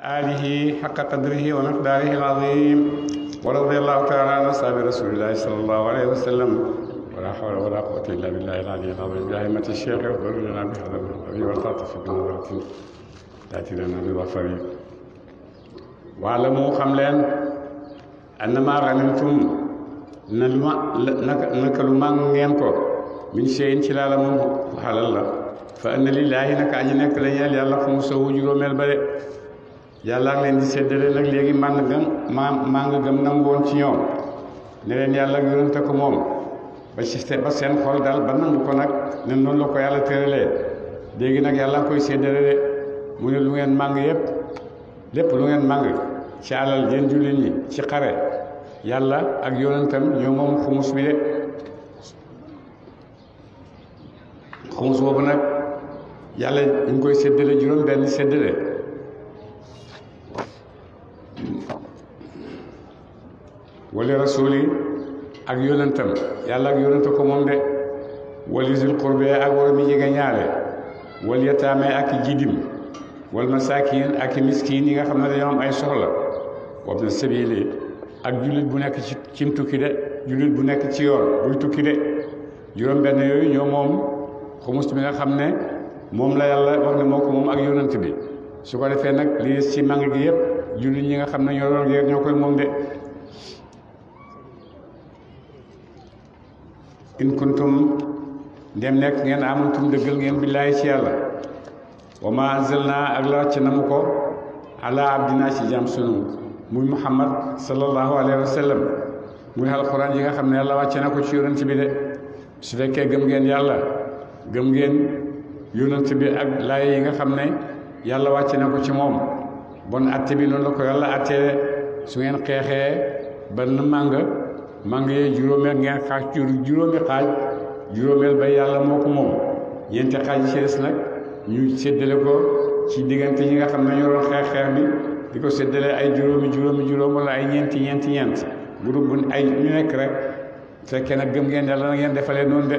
آله حق قدره ومقداره العظيم ورضي الله تعالى عن أصحاب رسول الله صلى الله عليه وسلم ولا حول ولا قوة إلا بالله العلي العظيم بأئمة الشيخ اغفر لنا بهذا الخير والتعطف بنظرة تأتي لنا بالظفر واعلموا خملين أنما غنمتم نكلو مان نينكو من شيء تلا لمن حلال الله فأن لله نك أجنك لين يلا خمسة وجرو مل بره يلا لين سيدنا نك ليجي مان غم نعون تيوم نرين يلا غيرن تكمم ba seen xol daal ba nangu ko nag ne noonu la ko yàlla tëralee léegi nag yàlla koy séddale de mu ne lu ngeen màng yépp lépp lu ngeen màng ci alal yéen jullit ñi ci xare yàlla ak yonentam ñoo moom xumus bi de xumus boobu nag yàlla ñu koy séddale juróom benn séddale wala rasuli ak yonentam yàlla ak yonent ko moom de wali zul qurbe ak war mi jege ñaare wal yataame ak jidim wal masakin ak miskin yi nga xam ne dañoo am ay soxla wabna sabili ak jullit bu nekk ci tukki de jullit bu nekk ci yoon buy tukki de juróom benn yooyu ñoo moom xumus bi nga xam ne moom la yàlla wax ne moo ko moom ak yonent bi su ko defee nag li ci mang gi yëpp jullit ñi nga xam ne ñoo doon geer ñoo koy moom de in kuntum ndem nekk ngeen amantum dëggal ngeen billaahi ci yàlla wa ma anzalna ak la wàcc na mu ko ala abdina ci jàmm sunu muy muhammad sallallahu alayhi wa sallam muy alquran yi nga xam ne yàlla wàcce na ko ci yonent bi de su fekkee gëm ngeen yàlla gëm ngeen yonent bi ak laay yi nga xam ne yàlla wàcce na ko ci moom bon atte bi noonu la ko yàlla attee su ngeen xeexee ban màng yee juróomeel ngeen xaaj juróomi xaaj juróomeel bay yàlla moo ko moom ñeenti xaaj yi ci des nag ñu séddale ko ci diggante ñi nga xam ne ñoo doon xeex bi di ko séddale ay juróom wala ay ñeent groupe bu ay ñu nekk rek fekkee nag gëm ngeen yàlla na ngeen defalee noonu de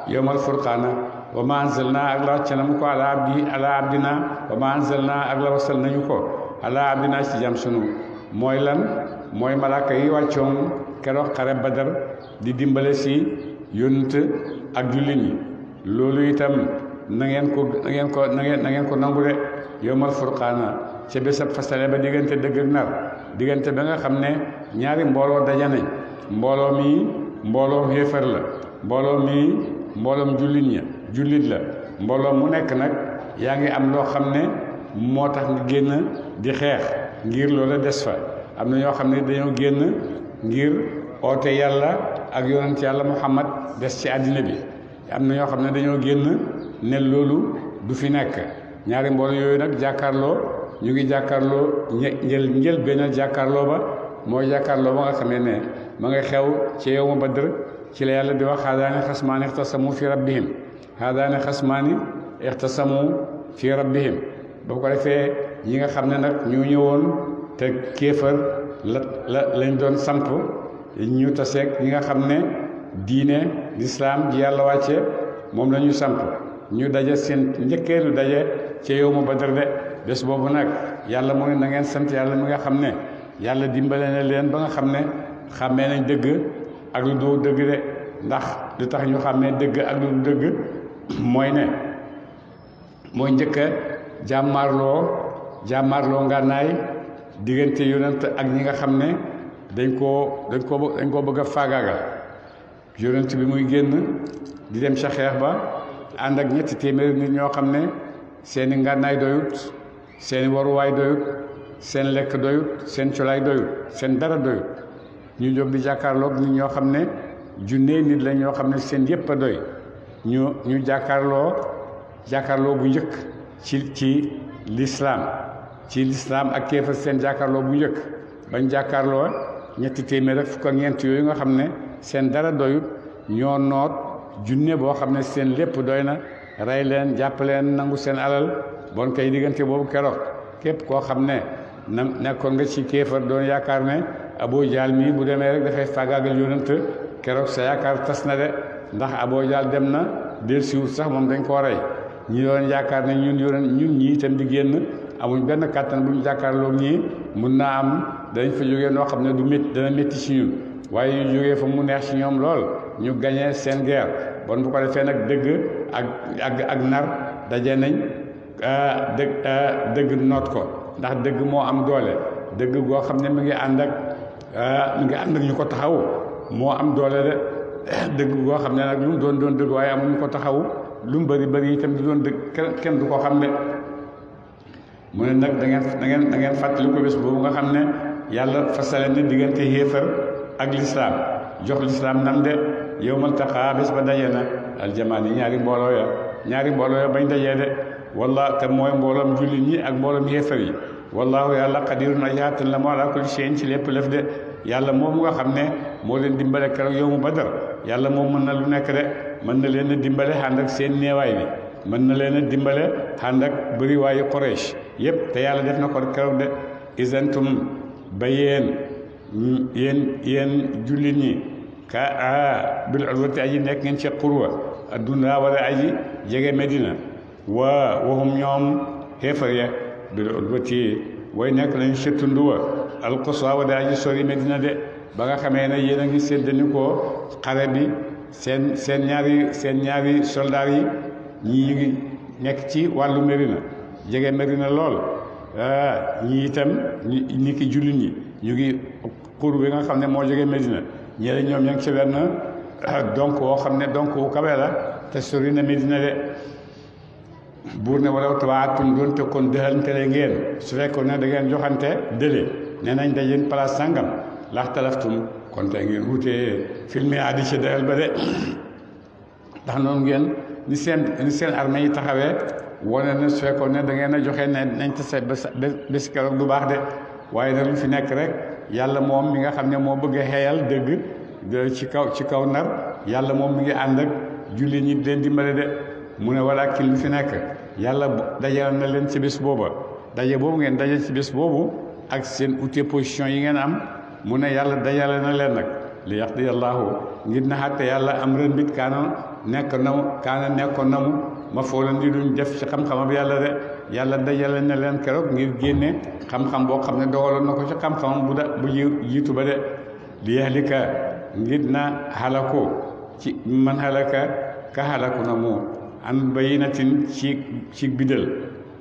yawmal furqaana wa ma anzalna ak la wàcce nañu ko ala abdina wa ma anzalna ak la wasal nañu ko ala abdina ci jàmm sunu mooy lan mooy malaaka yi wàccoon keroog xare badar di dimbale si yonent ak jullit ñi loolu itam na ngeen ko nangu de yawmal furqaana ca bésab fasale ba diggante dëgg ak nar diggante ba nga xam ne ñaari mbooloo daje nañ mbooloo mi mbooloom xéefar la mbooloo mi mbooloom jullit la mbooloo mu nekk nag yaa ngi am loo xam ne moo tax nga génn di xeex ngir loola des fa am na ñoo xam ne dañoo génn ngir oote yàlla ak yonent yàlla muhammad des ci àddina bi am na ñoo xam ne dañoo génn ne loolu du fi nekk ñaari mbooloo yooyu nag jàkkaarloo ñu ngi jàkkaarloo njël benn jàkkaarloo ba mooy jàkkaarloo ba nga xamee ne ma nga xew ci yawmu badr ci la yàlla di wax haadaani xasmaani ixtasamu fi rabbihim ba ko defee ñi nga xam ne nag ñu ñëwoon te kéefar lañ doon samp ñu taseeg ñi nga xam ne diine lislaam ji yàlla wàcce moom la ñu samp ñu daje seen njëkkeelu daje ci yawmu badr de bés boobu nag yàlla mu ne na ngeen sant yàlla mi nga xam ne yàlla dimbale na leen ba nga xam ne xàmmee nañ dëgg ak lu dul dëgg de ndax lu tax ñu xàmmee dëgg ak lu dul dëgg mooy njëkk a jàmmaarloo ngànnaay diggante yonent ak ñi nga xam ne dañ koo bëgg a faagaagal yonent bi muy génn di dem ca xeex ba ànd ak 300 nit ñoo xam ne seeni ngànnaay doyut seeni waruwaay doyut seen lekk doyut seen colaay doyut seen dara doyut ñu jóg di jàkkaarloog nit ñoo xam ne junnee nit la ñoo xam ne seen yépp a doy ñu jàkkaarloo bu njëkk ci lislaam ak kéefar seen jàkkaarloo bu njëkk bañ jàkkaarloo 300 ak fukk ak ñeent yooyu nga xam ne seen dara doyut ñoo noot junne boo xam ne seen lépp doy na rey leen jàpp leen nangu seen alal bon kay diggante boobu keroog képp koo xam ne nekkoon nga ci kéefar doon yaakaar ne Abu Jahl mii bu demee rek dafay faagaagal yonent keroog sa yaakaar tas na de ndax Abu Jahl dem na del siwut sax moom dañ koo rey ñi doon yaakaar ne ñun ñi itam di génn amuñ benn kàttan bu ñu jàkkaarloo ñii mun naa am dañ fa jógee noo xam ne du métti dana métti si ñun waaye ñu jógee fa mu neex si ñoom lool ñu gañee seen guerre bon bu ko defee nag dëgg ak nar daje nañ dëgg noot ko ndax dëgg moo am doole dëgg goo xam ne mi ngi ànd ak ñu ko taxaw moo am doole de dëgg goo xam ne nag lu mu doon dëgg waaye amul ñu ko taxaw lu mu bëri itam du doon dëgg kenn du ko xam ne mu ne nag da ngeen fàttali ko bés boobu nga xam ne yàlla fasale ne diggante xéefar ak lislaam jox lislaam nam de yawmal taqaa bés ba daje na aljamaani ñaari mbooloo ya bañ dajee de walla te mooy mbooloom jullit ñi ak mbooloom xéefar yi wallaahu yàlla qadirun aji attan la moo ala kulli shay'in ci lépp lëf de yàlla moom nga xam ne moo leen dimbale keroog yawmu badar yàlla moom mën na lu nekk de mën na leen a dimbale ànd ak seen néewaay bi mën na leen a dimbale ànd ak bëriwaayu Quraysh yépp te yàlla def na ko keroog de isantum ba yéen jullit ñi bil udwati aji nekk ngeen ci qurwa adduna wala aji jege Medina waxum ñoom xéefar ya bil udwati way nekk lañu ci tund wa alquswa wala aji sori Medina de ba nga xamee ne yéen a ngi séddani ko xare bi seen ñaari soldaar yi ñii ngi nekk ci wàllu Medina jege Medina lool ñii itam ñi ki jullit ñi ñu ngi xur bi nga xam ne moo jege Medina ñeele ñoom ña ngi ci benn donc woo xam ne donc wu kawe la te sori na Medina de buur ne wala tawaatum doon te kon dëxantele ngeen su fekkoon ne da ngeen joxante dële nee nañ dajeen place sàngam lax talaftum kon te ngeen wutee filmé addi ci dayal ba de ndax noonu ngeen ni seen armée yi taxawee wane na su fekkoon ne da ngeen a joxe ne nañ tase bés keroog du baax de waaye nag lu fi nekk rek yàlla moom mi nga xam ne moo bëgg a xeeyal dëgg ci kaw nar yàlla moom mi ngi ànd ak julli ñi leen dimbale de mu ne walaakin lu fi nekk yàlla dajal na leen ci bés booba daje boobu ngeen daje ci bés boobu ak seen outil position yi ngeen am mu ne yàlla dajale na leen nag li yaqdi allahu ngir na xatte yàlla am ren bit kaana nekkoon na mu ma foo leen di duñ def ci xam-xamam yàlla de yàlla dajale na leen keroog ngir génne xam-xam boo xam ne dogaloon na ko ci xam-xamam bu jiitu ba de li yahlika ngir na xalaku ci man xalaka ka xalaku na mu an bayinatin ci bidal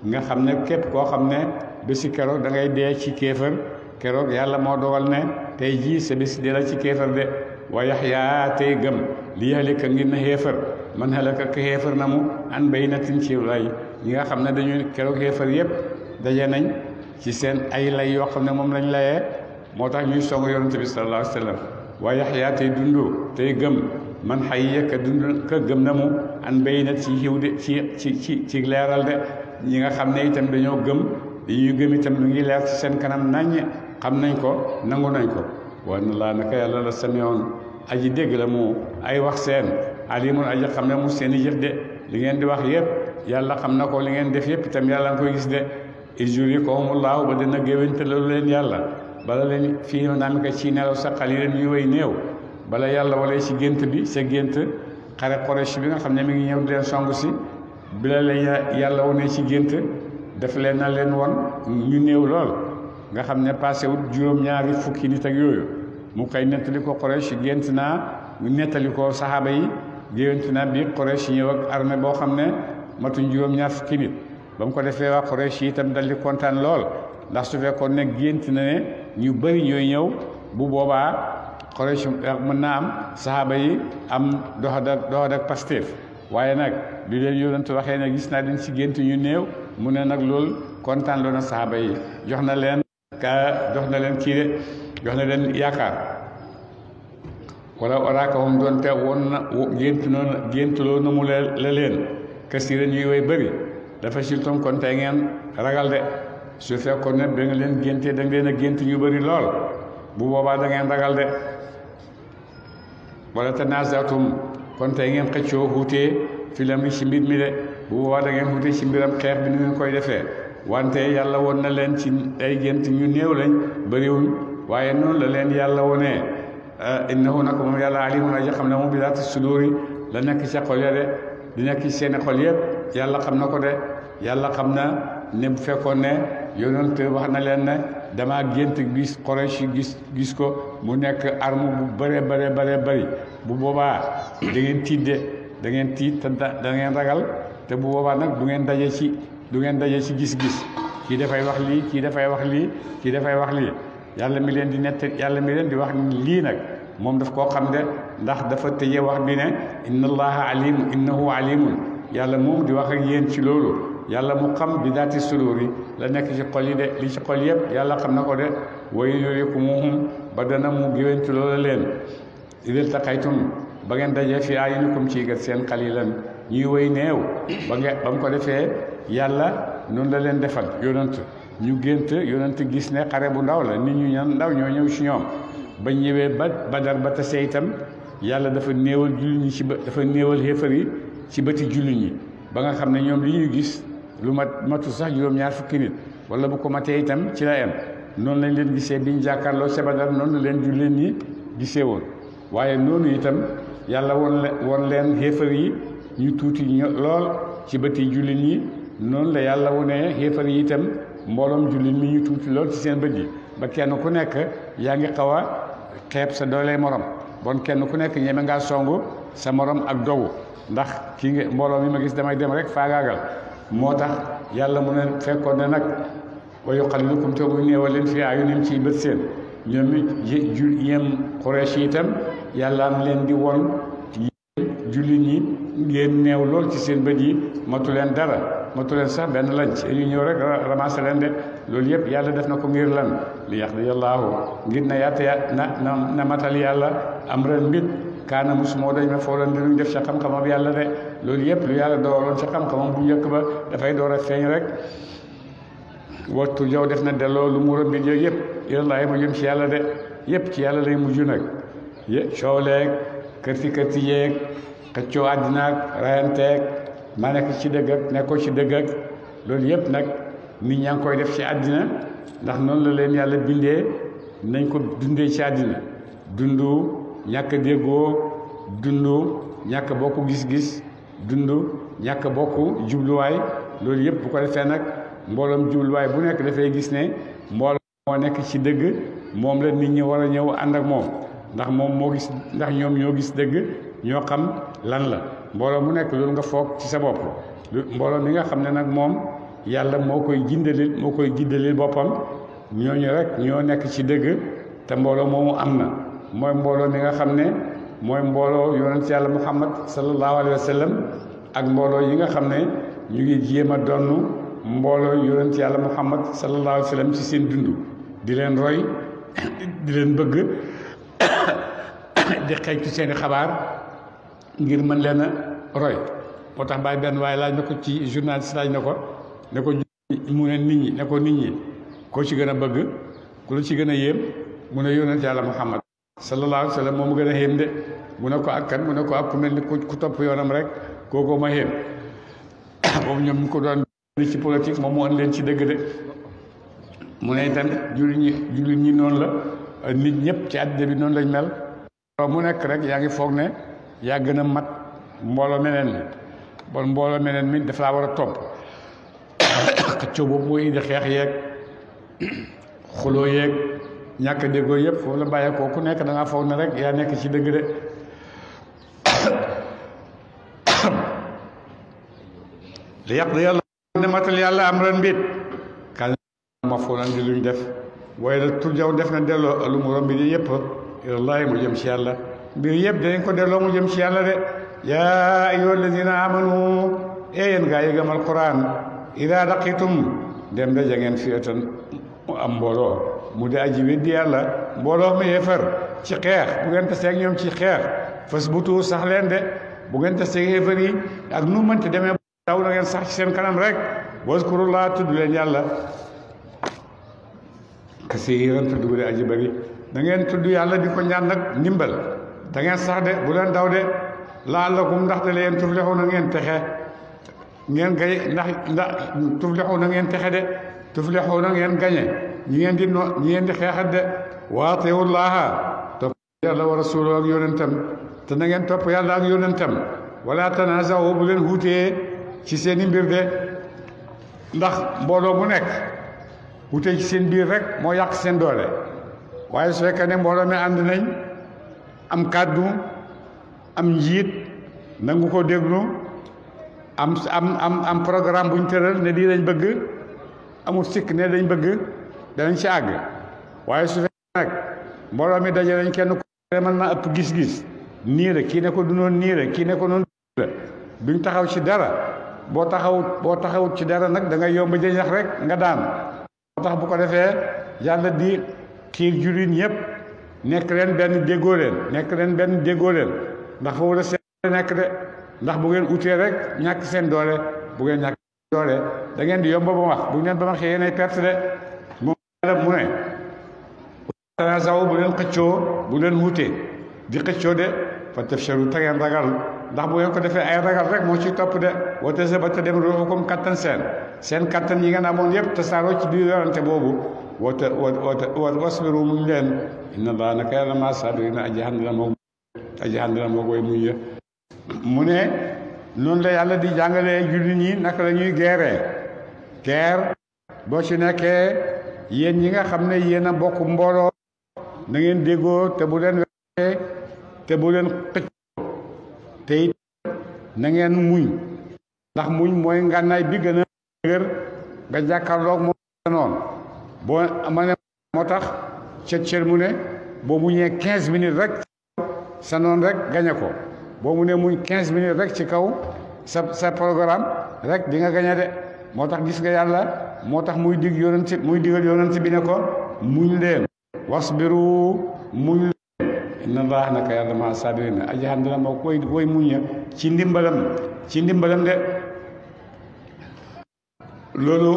nga xam ne képp koo xam ne bési keroog da ngay dee ci kéefër keroog yàlla moo dogal ne tey jii sa bési dee la ci kéefër de wa yaxyaa tey gëm li yahlika ngir na xéefër man xalaka ka xéefër na mu an bayinatin ci lay ñi nga xam ne dañuy keroog xéefar yépp daje nañ ci seen ay lay yoo xam ne moom lañ layee moo tax ñuy song yonent bi sallallahu alayhi wa sallam waaye yaxyaa tey dund tey gëm man xay ka dund ka gëm na mu an bayinat ci xiw de ci leeral de ñi nga xam ne itam dañoo gëm dañuy gëm itam lu ngi leer ci seen kanam naññ xam nañ ko nangu nañ ko wa na laa naka yàlla la samiyoon aji dégg la mu ay wax seen alimun aji xam ne mu seen i jëf de li ngeen di wax yépp yàlla xam na ko li ngeen def yépp itam yàlla nga koy gis de izurikahumullaahu ba dina géwénte loolu leen yàlla bala leen fii naam ka ci nelaw sa xal yi leen ñuy way néew bala yàlla walee ci gént bi sa gént xare Quraysh bi nga xam ne mi ngi ñëw di leen song si bi la leen yàlla wonee ci gént daf leen na leen won ñu néew lool nga xam ne passé wut juróom-ñaari fukki nit ak yooyu mu koy nettali ko Quraysh gént naa mu nettali ko saxaaba yi géwénte naa bi Quraysh ñëw ak armée boo xam ne matuñ juróom-ñaar fukki nit ba mu ko defee waa Quraysh yi itam dal di kontaan lool ndax su fekkoon ne gént na ne ñu bëri ñooy ñëw bu boobaa Quraysh mën naa am saxaaba yi am doxad ak Pastef waaye nag bi leen yonent waxee ne gis naa leen ci gént ñu néew mu ne nag loolu kontaan loo na saxaaba yi jox na leen yaakaar wala oraakahum doonte woon na géntuloo na mu la leen kasiran yuy way bëri dafa siltom kon tey ngeen ragal de su fekkoon ne da nga leen géntee da nga leen a gént ñu bëri lool bu boobaa da ngeen ragal de wala tanaazatum kon tey ngeen xëccoo xuutee filam li ci mbir mi de bu boobaa da ngeen xuutee ci mbiram xeex bi ni ngeen koy defee wante yàlla woon na leen ci ay gént ñu néew lañ bëriwuñ waaye noonu la leen yàlla wonee innahu nako moom yàlla alimun aji xam ne moom bi daati sudóori la nekk ci xol ya de di nekk ci seeni xol yëpp yàlla xam na ko de yàlla xam na ne bu fekkoon ne yonent wax na leen ne damaa gént gis Quraysh gis ko mu nekk arme bu bëree bëri bu boobaa da ngeen tiit de da ngeen tiit te da ngeen ragal te bu boobaa nag du ngeen daje ci gis-gis kii dafay wax lii kii dafay wax lii kii dafay wax lii yàlla mi leen di nett yàlla mi leen di wax lii nag moom daf koo xam de ndax dafa tëje wax bi ne innahu alimun yàlla moom di wax ak yéen ci loolu yàlla mu xam bi daati sudur yi la nekk ci xol yi de li ci xol yëpp yàlla xam na ko de wayu yurikumuhum ba dana mu géwéntu loola leen idil taqaytum ba ngeen dajee fi ayunikum ci gët seen xalilan ñuy woy néew ba mu ko defee yàlla noonu la leen defal yonent ñu gént yonent gis ne xare bu ndaw la nit ñu ndaw ñoo ñëw ci ñoom ba ñëwee ba Badar ba tase itam yàlla dafa néewal jullit ñi dafa néewal xéefar yi ci bëti jullit ñi ba nga xam ne ñoom li ñu gis lu matu sax juróom-ñaar fukki nit wala bu ko matee itam ci la em noonu lañ leen gisee biñ jàkkaarloo ca Badar noonu leen jullit ñi gisee woon waaye noonu itam yàlla woon leen xéefar yi ñu tuuti lool ci bëti jullit ñi noonu la yàlla wonee xéefar yi itam mbooloom jullit mi ñu tuuti lool ci seen bët yi ba kenn ku nekk yaa ngi xaw a xeeb sa doole morom bon kenn ku nekk ñeme ngaa songu sa morom ak dogu ndax kii nga mbooloo mi ma gis damay dem rek faagaagal moo tax yàlla mu ne fekkoon ne nag wa yuqallilukum te muy néewal leen fii ayunim ci bët seen ñoom it yéen Quraysh itam yàlla am leen di won yéen jullit ñi ngeen néew lool ci seen bët yi matu leen dara matu leen sax benn lañ ñu ñëw rek ramassé leen de loolu yëpp yàlla def na ko ngir lan li yaqdiyallaahu ngir na yatta na matal yàlla am ren mbit kaana mus moo dañ ma foo leen di def ca xam-xamam yàlla de loolu yëpp lu yàlla dooroon ca xam-xamam bu njëkk ba dafay door a feeñ rek wattu jaw def na delloo lu mu rëmbit yooyu yëpp ilallaahi mu jëm ci yàlla de yëpp ci yàlla lay mujj nag coow leeg kërti yeeg xëccoo àddina ak rayanteeg ma nekk ci dëgg ak nekkoo ci dëgg ak loolu yëpp nag nit ñaa ngi koy def ci àddina ndax noonu la leen yàlla bindee nañ ko dundee ci àddina dundu ñàkk déggoo dundu ñàkk bokk gis-gis dundu ñàkk bokk jubluwaay loolu yëpp bu ko defee nag mbooloom jubluwaay bu nekk dafay gis ne mbooloo moo nekk ci dëgg moom la nit ñi war a ñëw ànd ak moom ndax moom moo gis ndax ñoom ñoo gis dëgg ñoo xam lan la mbooloo mu nekk loolu nga foog ci sa bopp mbooloo mi nga xam ne nag moom yàlla moo koy giddalil boppam ñooñu rek ñoo nekk ci dëgg te mbooloo moomu am na mooy mbooloo mi nga xam ne mooy mbooloo yonent yàlla Muhammad sallallahu alayhi wa sallam ak mbooloo yi nga xam ne ñu ngi jéem a donn mbooloo yonent yàlla Muhammad sallallahu alayhi wa sallam ci seen dund di leen roy di leen bëgg di xeeñtu seeni xabaar ngir mën leen a roy moo tax bàyyi benn waaye laaj na ko ci journaliste laaj na ko mu ne nit ñi koo ci gën a bëgg ku la ci gën a yéem mu ne yonent yàlla Muhammad sallallahu alayhi wa sallam moom mu gën a yéem de mu ne ko ak kan mu ne ko ak ku mel ni ku topp yoonam rek kooku ma yéem boobu ñoom ñu ko doon ci politique moom mu ën leen ci dëgg de mu ne itam jullit ñi noonu la nit ñëpp ci àddina bi noonu lañ mel mu nekk rek yaa ngi foog ne yaa gën a mat mbooloo meneen mi bon mbooloo meneen mi dafa laa war a topp xëccoo boobu mooy indi xeex yeeg xuloo yeeg ñàkk déggoo yëpp foofu la bàyyeekoo ku nekk da ngaa foog ne rek yaa nekk ci dëgg de li yàq da yàlla ne matal yàlla am ren mbit kan ma foo nan di luñ def waaye nag tur jaw def na delloo lu mu romb bi yëpp ilallahi mu jëm ci yàlla mbir yëpp danañ ko delloo mu jëm ci yàlla de yaa ayyuha alladina amanu yéen gaa yi gëm alquran ida laqitum dem daje ngeen fiyatan mu am mbooloo mu di aji weddi yàlla mbooloo ma yéefar ci xeex bu ngeen tasee ak ñoom ci xeex fas butu sax leen de bu ngeen tasee yéefar yi ak nu mënti demee daw na ngeen sax ci seen kanam rek waskurullah tudd leen yàlla kasiiran tudd bu di aji bari da ngeen tudd yàlla di ko ñaan nag ndimbal da ngeen sax de bu leen daw de la'allakum ndax da leen tuflixu na ngeen texe ngeen gay ndax tuflixu na ngeen texe de tuflixu na ngeen gañe ñi ngeen di xeexat de wa atiullaha topp yàlla wa rasulahu ak yonentam te na ngeen topp yàlla ak yonentam wala tanazaw bu leen wuutee ci seeni mbir de ndax mbooloo mu nekk wute ci seen biir rek moo yàq seen doole waaye su fekkee ne mbooloo mi ànd nañ am kàddu am njiit nangu ko déglu am programme bu ñu tëral ne lii lañ bëgg amul sikk ne dañ bëgg danañ ci àgg waaye su fekkee nag mbooloo mi daje nañ kenn ko mën na ëpp gis-gis nii la kii ne ko du noonu nii la kii ne ko noonu la duñ taxaw ci dara boo taxawut ci dara nag da ngay yomb jëñax rek nga daan moo tax bu ko defee yàlla di xiir jullit ñëpp nekk leen benn déggoo leen ndax foofu la seen nekk de ndax bu ngeen utee rek ñàkk seen doole bu ngeen ñàkk doole da ngeen di yomb ba wax bu ngeen ba ma xëyee nay perte de moom yàlla mu ne tanaasaw bu leen xëccoo bu leen wutee di xëccoo de fa tafshalu te ngeen ragal ndax bu ngeen ko defee ay ragal rek moo ci topp de wate sa ba te dem ruuxukum kattan seen kattan yi ngeen amoon yëpp te saaroo ci biir yorante boobu wata wasbiru muñ leen inna allaha naka yàlla ma sabirina aji ànd la moo koy muñ ya mu ne noonu la yàlla di jàngalee jullit ñi naka la ñuy guerre boo ci nekkee yéen ñi nga xam ne yéen a bokk mbooloo na ngeen déggoo te bu leen wexee te bu leen xëccoo te it na ngeen muñ ndax muñ mooy ngànnaay bi gën a dëgër nga jàkkaarloog moom noonu boo ma ne moo tax cër mu ne boo muñee 15 minutes rek sa noon rek gañe ko boo mu ne muñ 15 minutes rek ci kaw sa programme rek di nga gañe de moo tax gis nga yàlla moo tax muy digal yonent bi ne ko muñ leen wasbiru muñ leen inna allah naka yàlla ma sabirina aji ànd la moo koy muñ ci ndimbalam de loolu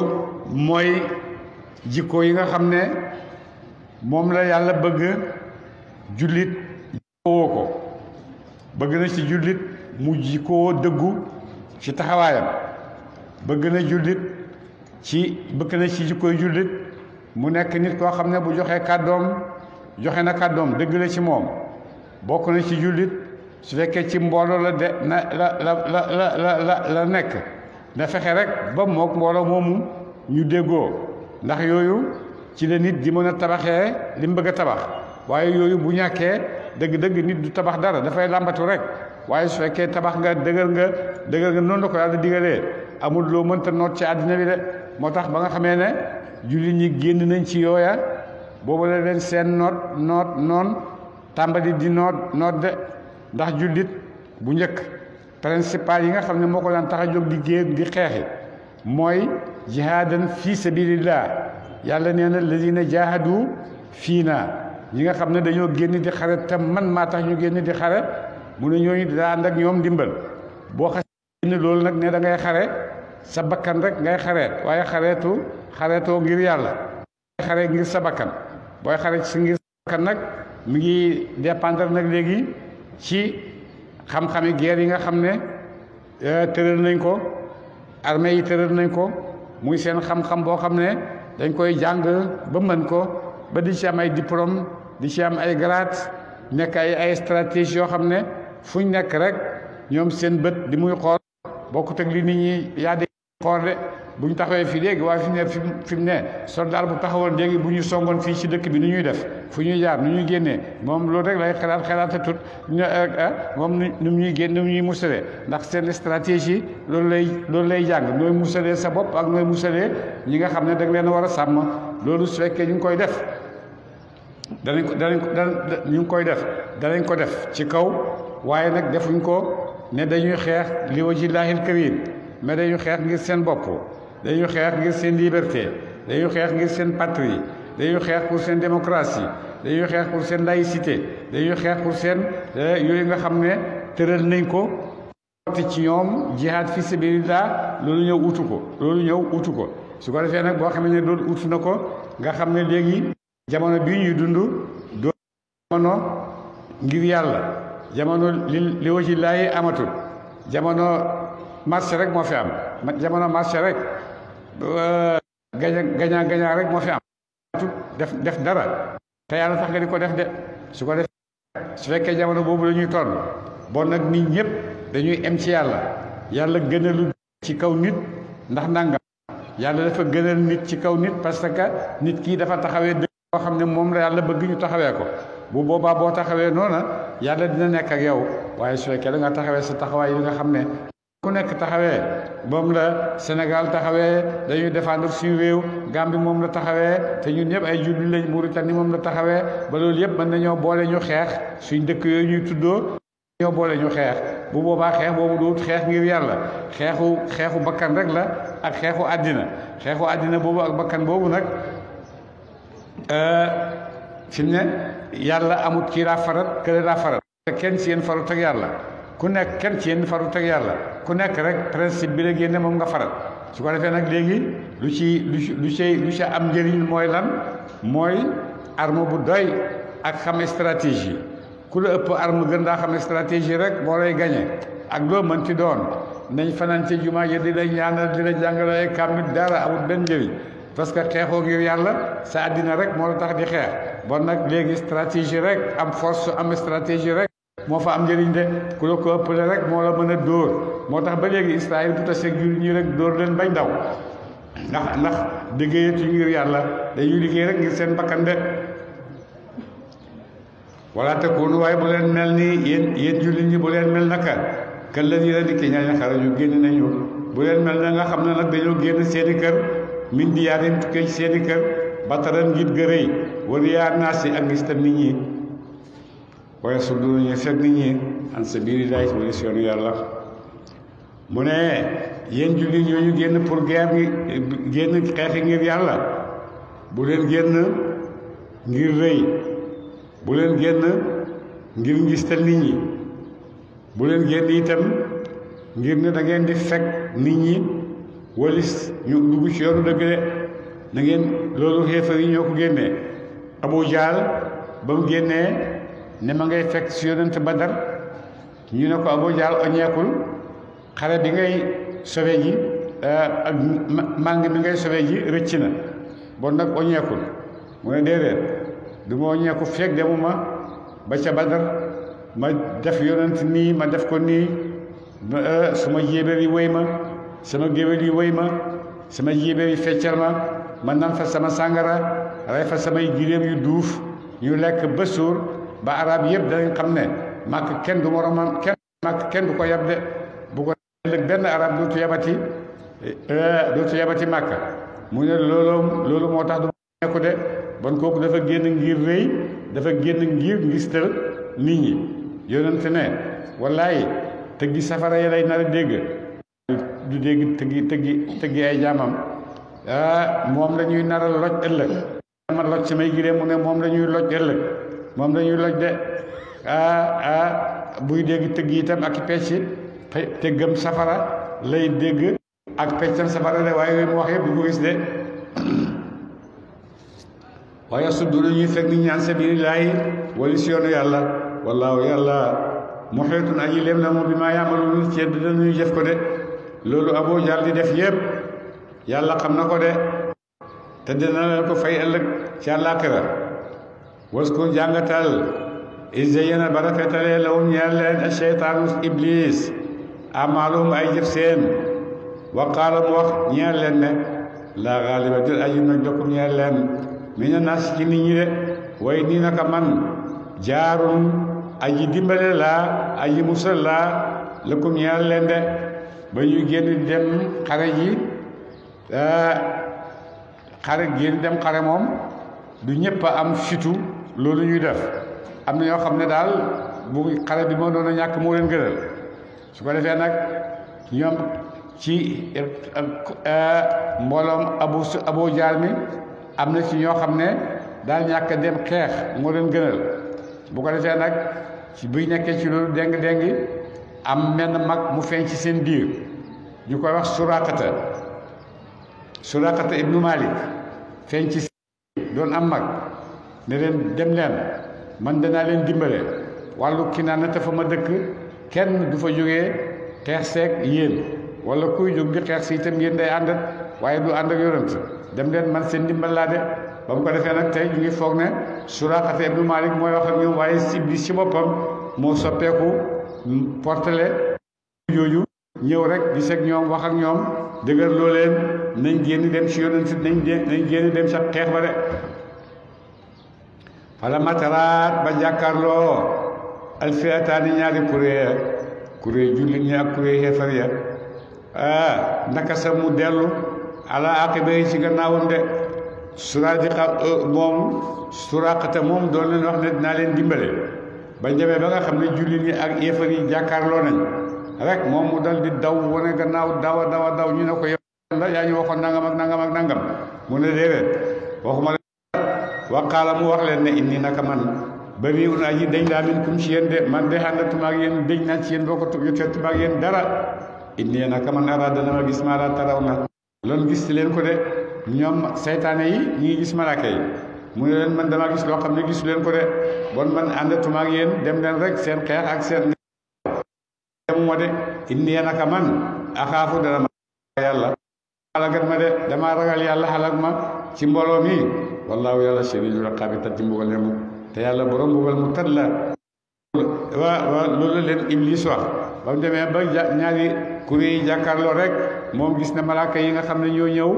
mooy jikko yi nga xam ne moom la yàlla bëgg jullit jikkoo ko bëgg na ci jullit mu jikkoo dëggu ci taxawaayam bëgg na ci jikkoy jullit mu nekk nit koo xam ne bu joxe na kàddoom dëgg la ci moom bokk na ci jullit su fekkee ci mbooloo la nekk na fexe rek ba mook mbooloo moomu ñu déggoo ndax yooyu ci la nit di mën a tabaxee li mu bëgg a tabax waaye yooyu bu ñàkkee dëgg-dëgg nit du tabax dara dafay làmbatu rek waaye su fekkee tabax nga dëgër nga noonu la ko yàlla digalee amul loo mënta noot ci àddina bi de moo tax ba nga xamee ne jullit ñi génn nañ ci yooya boobu la leen seen noon tàmbali di noot de ndax jullit bu njëkk principal yi nga xam ne moo ko daan tax a jóg di xeexi mooy jihaadan fi sabilillah yàlla nee na lazina jahadu fii naa ñi nga xam ne dañoo génn di xare te man maa tax ñu génn di xare mu ne ñooñu daa ànd ak ñoom ndimbal boo xasee génn loolu nag ne da ngay xare sa bakkan rek ngay xareet waaye xareetoo ngir yàlla xare ngir sa bakkan booy xare ci ngir sa bakkan nag mi ngi dépendre nag léegi ci xam-xami guerre yi nga xam ne tëral nañ ko armée yi tëral nañ ko muy seen xam-xam boo xam ne dañ koy jàng ba mën ko ba di ci am ay diplôme di ci am ay grade nekk ay stratégie yoo xam ne fu ñu nekk rek ñoom seen bët di muy xool bokkut ak li nit ñi yaa de xool de bu ñu taxawee fii léegi waaye fi mu ne soldat bu taxawoon léegi bu ñu songoon fii ci dëkk bi nu ñuy def fu ñuy jaar nu ñuy génnee moom loolu rek lay xalaat tut moom nu ñuy génn nu ñuy musalee ndax seen stratégie loolu lay jàng nooy musalee sa bopp ak nooy musalee ñi nga xam ne da nga leen war a sàmm loolu su fekkee ñu ngi koy def danañ ko def ci kaw waaye nag defuñ ko ne dañuy xeex li wajillahil karim mais dañuy xeex ngir seen bopp dañuy xeex ngir seen liberté dañuy xeex ngir seen patrie dañuy xeex pour seen démocratie dañuy xeex pour seen laïcité dañuy xeex pour seen yooyu nga xam ne tëral nañ ko ci ñoom jihaad fi sabilillah loolu ñëw utu ko su ko defee nag boo xam ne loolu utu na ko nga xam ne léegi jamono bii ñuy dund doo jamono ngir yàlla jamono li wajillaahi amatul jamono marché rek moo fi am jamono marché rek gañaa rek moo fi am def dara te yàlla tax nga di ko def de su ko def su fekkee jamono boobu la ñuy toll bon nag nit ñëpp dañuy em ci yàlla gënalu ci kaw nit ndax nangam yàlla dafa gënal nit ci kaw nit parce que nit kii dafa taxawee dëgg boo xam ne moom la yàlla bëgg ñu taxawee ko bu boobaa boo taxawee noona yàlla dina nekk ak yow waaye su fekkee da nga taxawee sa taxawaay yi nga xam ne ku nekk taxawee moom la Sénégal taxawee dañuy défendre suñu réew Gambie moom la taxawee te ñun ñëpp ay jullit lañ Mauritanie moom la taxawee ba loolu yëpp mën nañoo boole ñu xeex suñ dëkk yooyu ñuy tuddoo ñoo boole ñu xeex bu boobaa xeex boobu duut xeex ngir yàlla xeexu bakkan rek la ak xeexu àddina boobu ak bakkan boobu nag fi mu ne yàlla amut kii daa farat kële daa farat kenn ci yéen farut ak yàlla ku nekk kenn ci yéen farut ak yàlla ku nekk rek principe bi la génne moom nga farat su ko defee nag léegi lu ci am njëriñ mooy lan mooy arme bu doy ak xam stratégie ku la ëpp arme gën daa xam stratégie rek moo lay gañe ak loo mën ci doon nañ fanaan ci jumaa ji di la ñaanal di la jàngale ay kàmmit dara amul benn njëriñ parce que xeexoo ngir yàlla sa àddina rek moo la tax di xeex bon nag léegi stratégie rek am force am stratégie rek moo fa am njëriñ de ku la ko ëppale rek moo la mën a dóor moo tax ba léegi Israël bu taseeg jullit ñi rek dóor leen bañ daw ndax liggéeyatu ngir yàlla dañuy liggéey rek ngir seen bakkan de wala takunu waaye bu leen mel ni yéen jullit ñi bu leen mel naka kan la ñi la dikki ñaaña xaraju génn nañu bu leen mel na nga xam ne nag dañoo génn seeni kër min di yaarin tukkee ci seeni kër bataran ngir gërëy wala yaa naasi ak ngis tam nit ñi waaye su dul ñu fekk nit ñi an sabilillahi wala si yoonu yàlla mu ne yéen jullit ñooñu génn pour guerre gi génn xeexi ngir yàlla bu leen génn ngir rëy bu leen génn ngir ngistal nit ñi bu leen génn itam ngir ne da ngeen di fekk nit ñi walis ñu dugg ci yoonu dëgg de na ngeen loolu xeefar yi ñoo ko génnee Abu Jahl ba mu génnee ne ma ngay fekk si yonent Badar ñu ne ko Abu Jahl oñeekul xare bi ngay sowe ji ak màng mi ngay sowe ji rëcc na bon nag oñeekul mu ne déedéet du ma oñeeku feeg demuma ba ca Badar ma def yonent nii ma def ko nii suma jéebéer yi wéy ma sama géwél yi wéy ma sama jéebéer yi feccal ma nan fa sama sàngara rey fa samay giléem yu duuf ñu lekk ba suur ba arab yëpp danañ xam ne màkk kenn du moromam kenn du ko yab de bu ko ëllëg benn arab dootu yabati màkk mu ne loolu moo tax du nekku de bon kooku dafa génn ngir rëy dafa génn ngir ngistal nit ñi yonent ne wallaay tëggi safara yi lay nar a dégg du dégg tëggi ay jaamam moom la ñuy nar a loj ëllëg ma loj samay giréem mu ne moom la ñuy loj ëllëg moom la ñuy loj de buy dégg tëgg itam ak pecc tëggam safara lay dégg ak peccam safara de waaye mu wax yëpp du ko gis de waaye suddu la ñuy fekk nit ñaan sabilillahi wali si yoonu yàlla wallaahu yàlla muhiitun aji lem na moom bi maa yaamaluun ci dañuy jëf ko de loolu Abu Jahl di def yëpp yàlla xam na ko de te dina leen ko fay ëllëg ci àllaaxira waskur jàngatal iz zayyana ba rafetalee lahum ñeel leen asheytaanu iblis amaalum ay jëf seen wa qaala mu wax ñeel leen ne laa gaaliba dil aji nag lakum ñeel leen mina naas ci nit ñi de way nii naka man jaarun aji dimbale laa aji musal laa lakum ñeel leen de ba ñuy génn dem xare ji génn dem xare moom du ñëpp a am fitu loolu ñuy def am na ñoo xam ne daal bu xare bi moo doon a ñàkk moo leen gënal su ko defee nag ñoom ci mbooloom Abu Jahl mi am na ci ñoo xam ne daal ñàkk dem xeex moo leen gënal bu ko defee nag ci buy nekkee ci loolu déng-déngi am menn mag mu feeñ ci seen biir ñu koy wax Suraqata ibnu Malik feeñ ci seen doon am mag ne leen dem leen man danaa leen dimbale wàllu Kinaana te fa ma dëkk kenn du fa jógee xeex seeg yéen wala kuy jóg di xeex si itam yéen day ànd waaye du ànd ak yonent dem leen man seen dimbal laa de ba mu ko defee nag tey ñu ngi foog ne Suraqata ibnu Malik mooy wax ak ñoom waaye Iblis ci boppam moo soppeeku portele jooju ñëw rek gis ak ñoom wax ak ñoom dëgër loo leen nañ génn dem ci yonent nañ génn dem sa xeex ba de fala mataraat ba jàkkaarloo alfiataani ñaari kuréel jullit ñi ak kuréel xeefar ya naka sa mu dellu ala aqibay ci gannaawam de suraqata moom doon leen wax ne dinaa leen dimbale ba demee ba nga xam ne jullit ñi ak xeefar yi jàkkaarloo nañ rek moom mu dal di daw wane gannaaw daw ñu ne ko yow la yaa ñu waxoon nangam ak nangam mu ne déedéet waxuma waqaala mu wax leen ne inni naka man bari un aji dañ laa min kum ci yéen de man de àndatuma ak yéen dañ naa ci yéen boo ko jotuma ak yéen dara inni naka man araada na ma gis maa laa taraw na loolu gis leen ko de ñoom seytaane yi ñi ngi gis malaaka yi mu ne leen man dama gis loo xam ne gisu leen ko de bon man àndatuma ak yéen dem leen rek seen xeex ak seen demuma de inni naka man axaafu dana ma yàlla xalagat ma de dama ragal yàlla xalag ma ci mbooloo mi wallaahu yàlla shadiidul iqaabi tat ci mbugal mu te yàlla borom mbugal mu tat la waa loolu leen Iblis wax ba mu demee ba ñaari kuréel yi jàkkaarloo rek moom gis na malaaka yi nga xam ne ñoo ñëw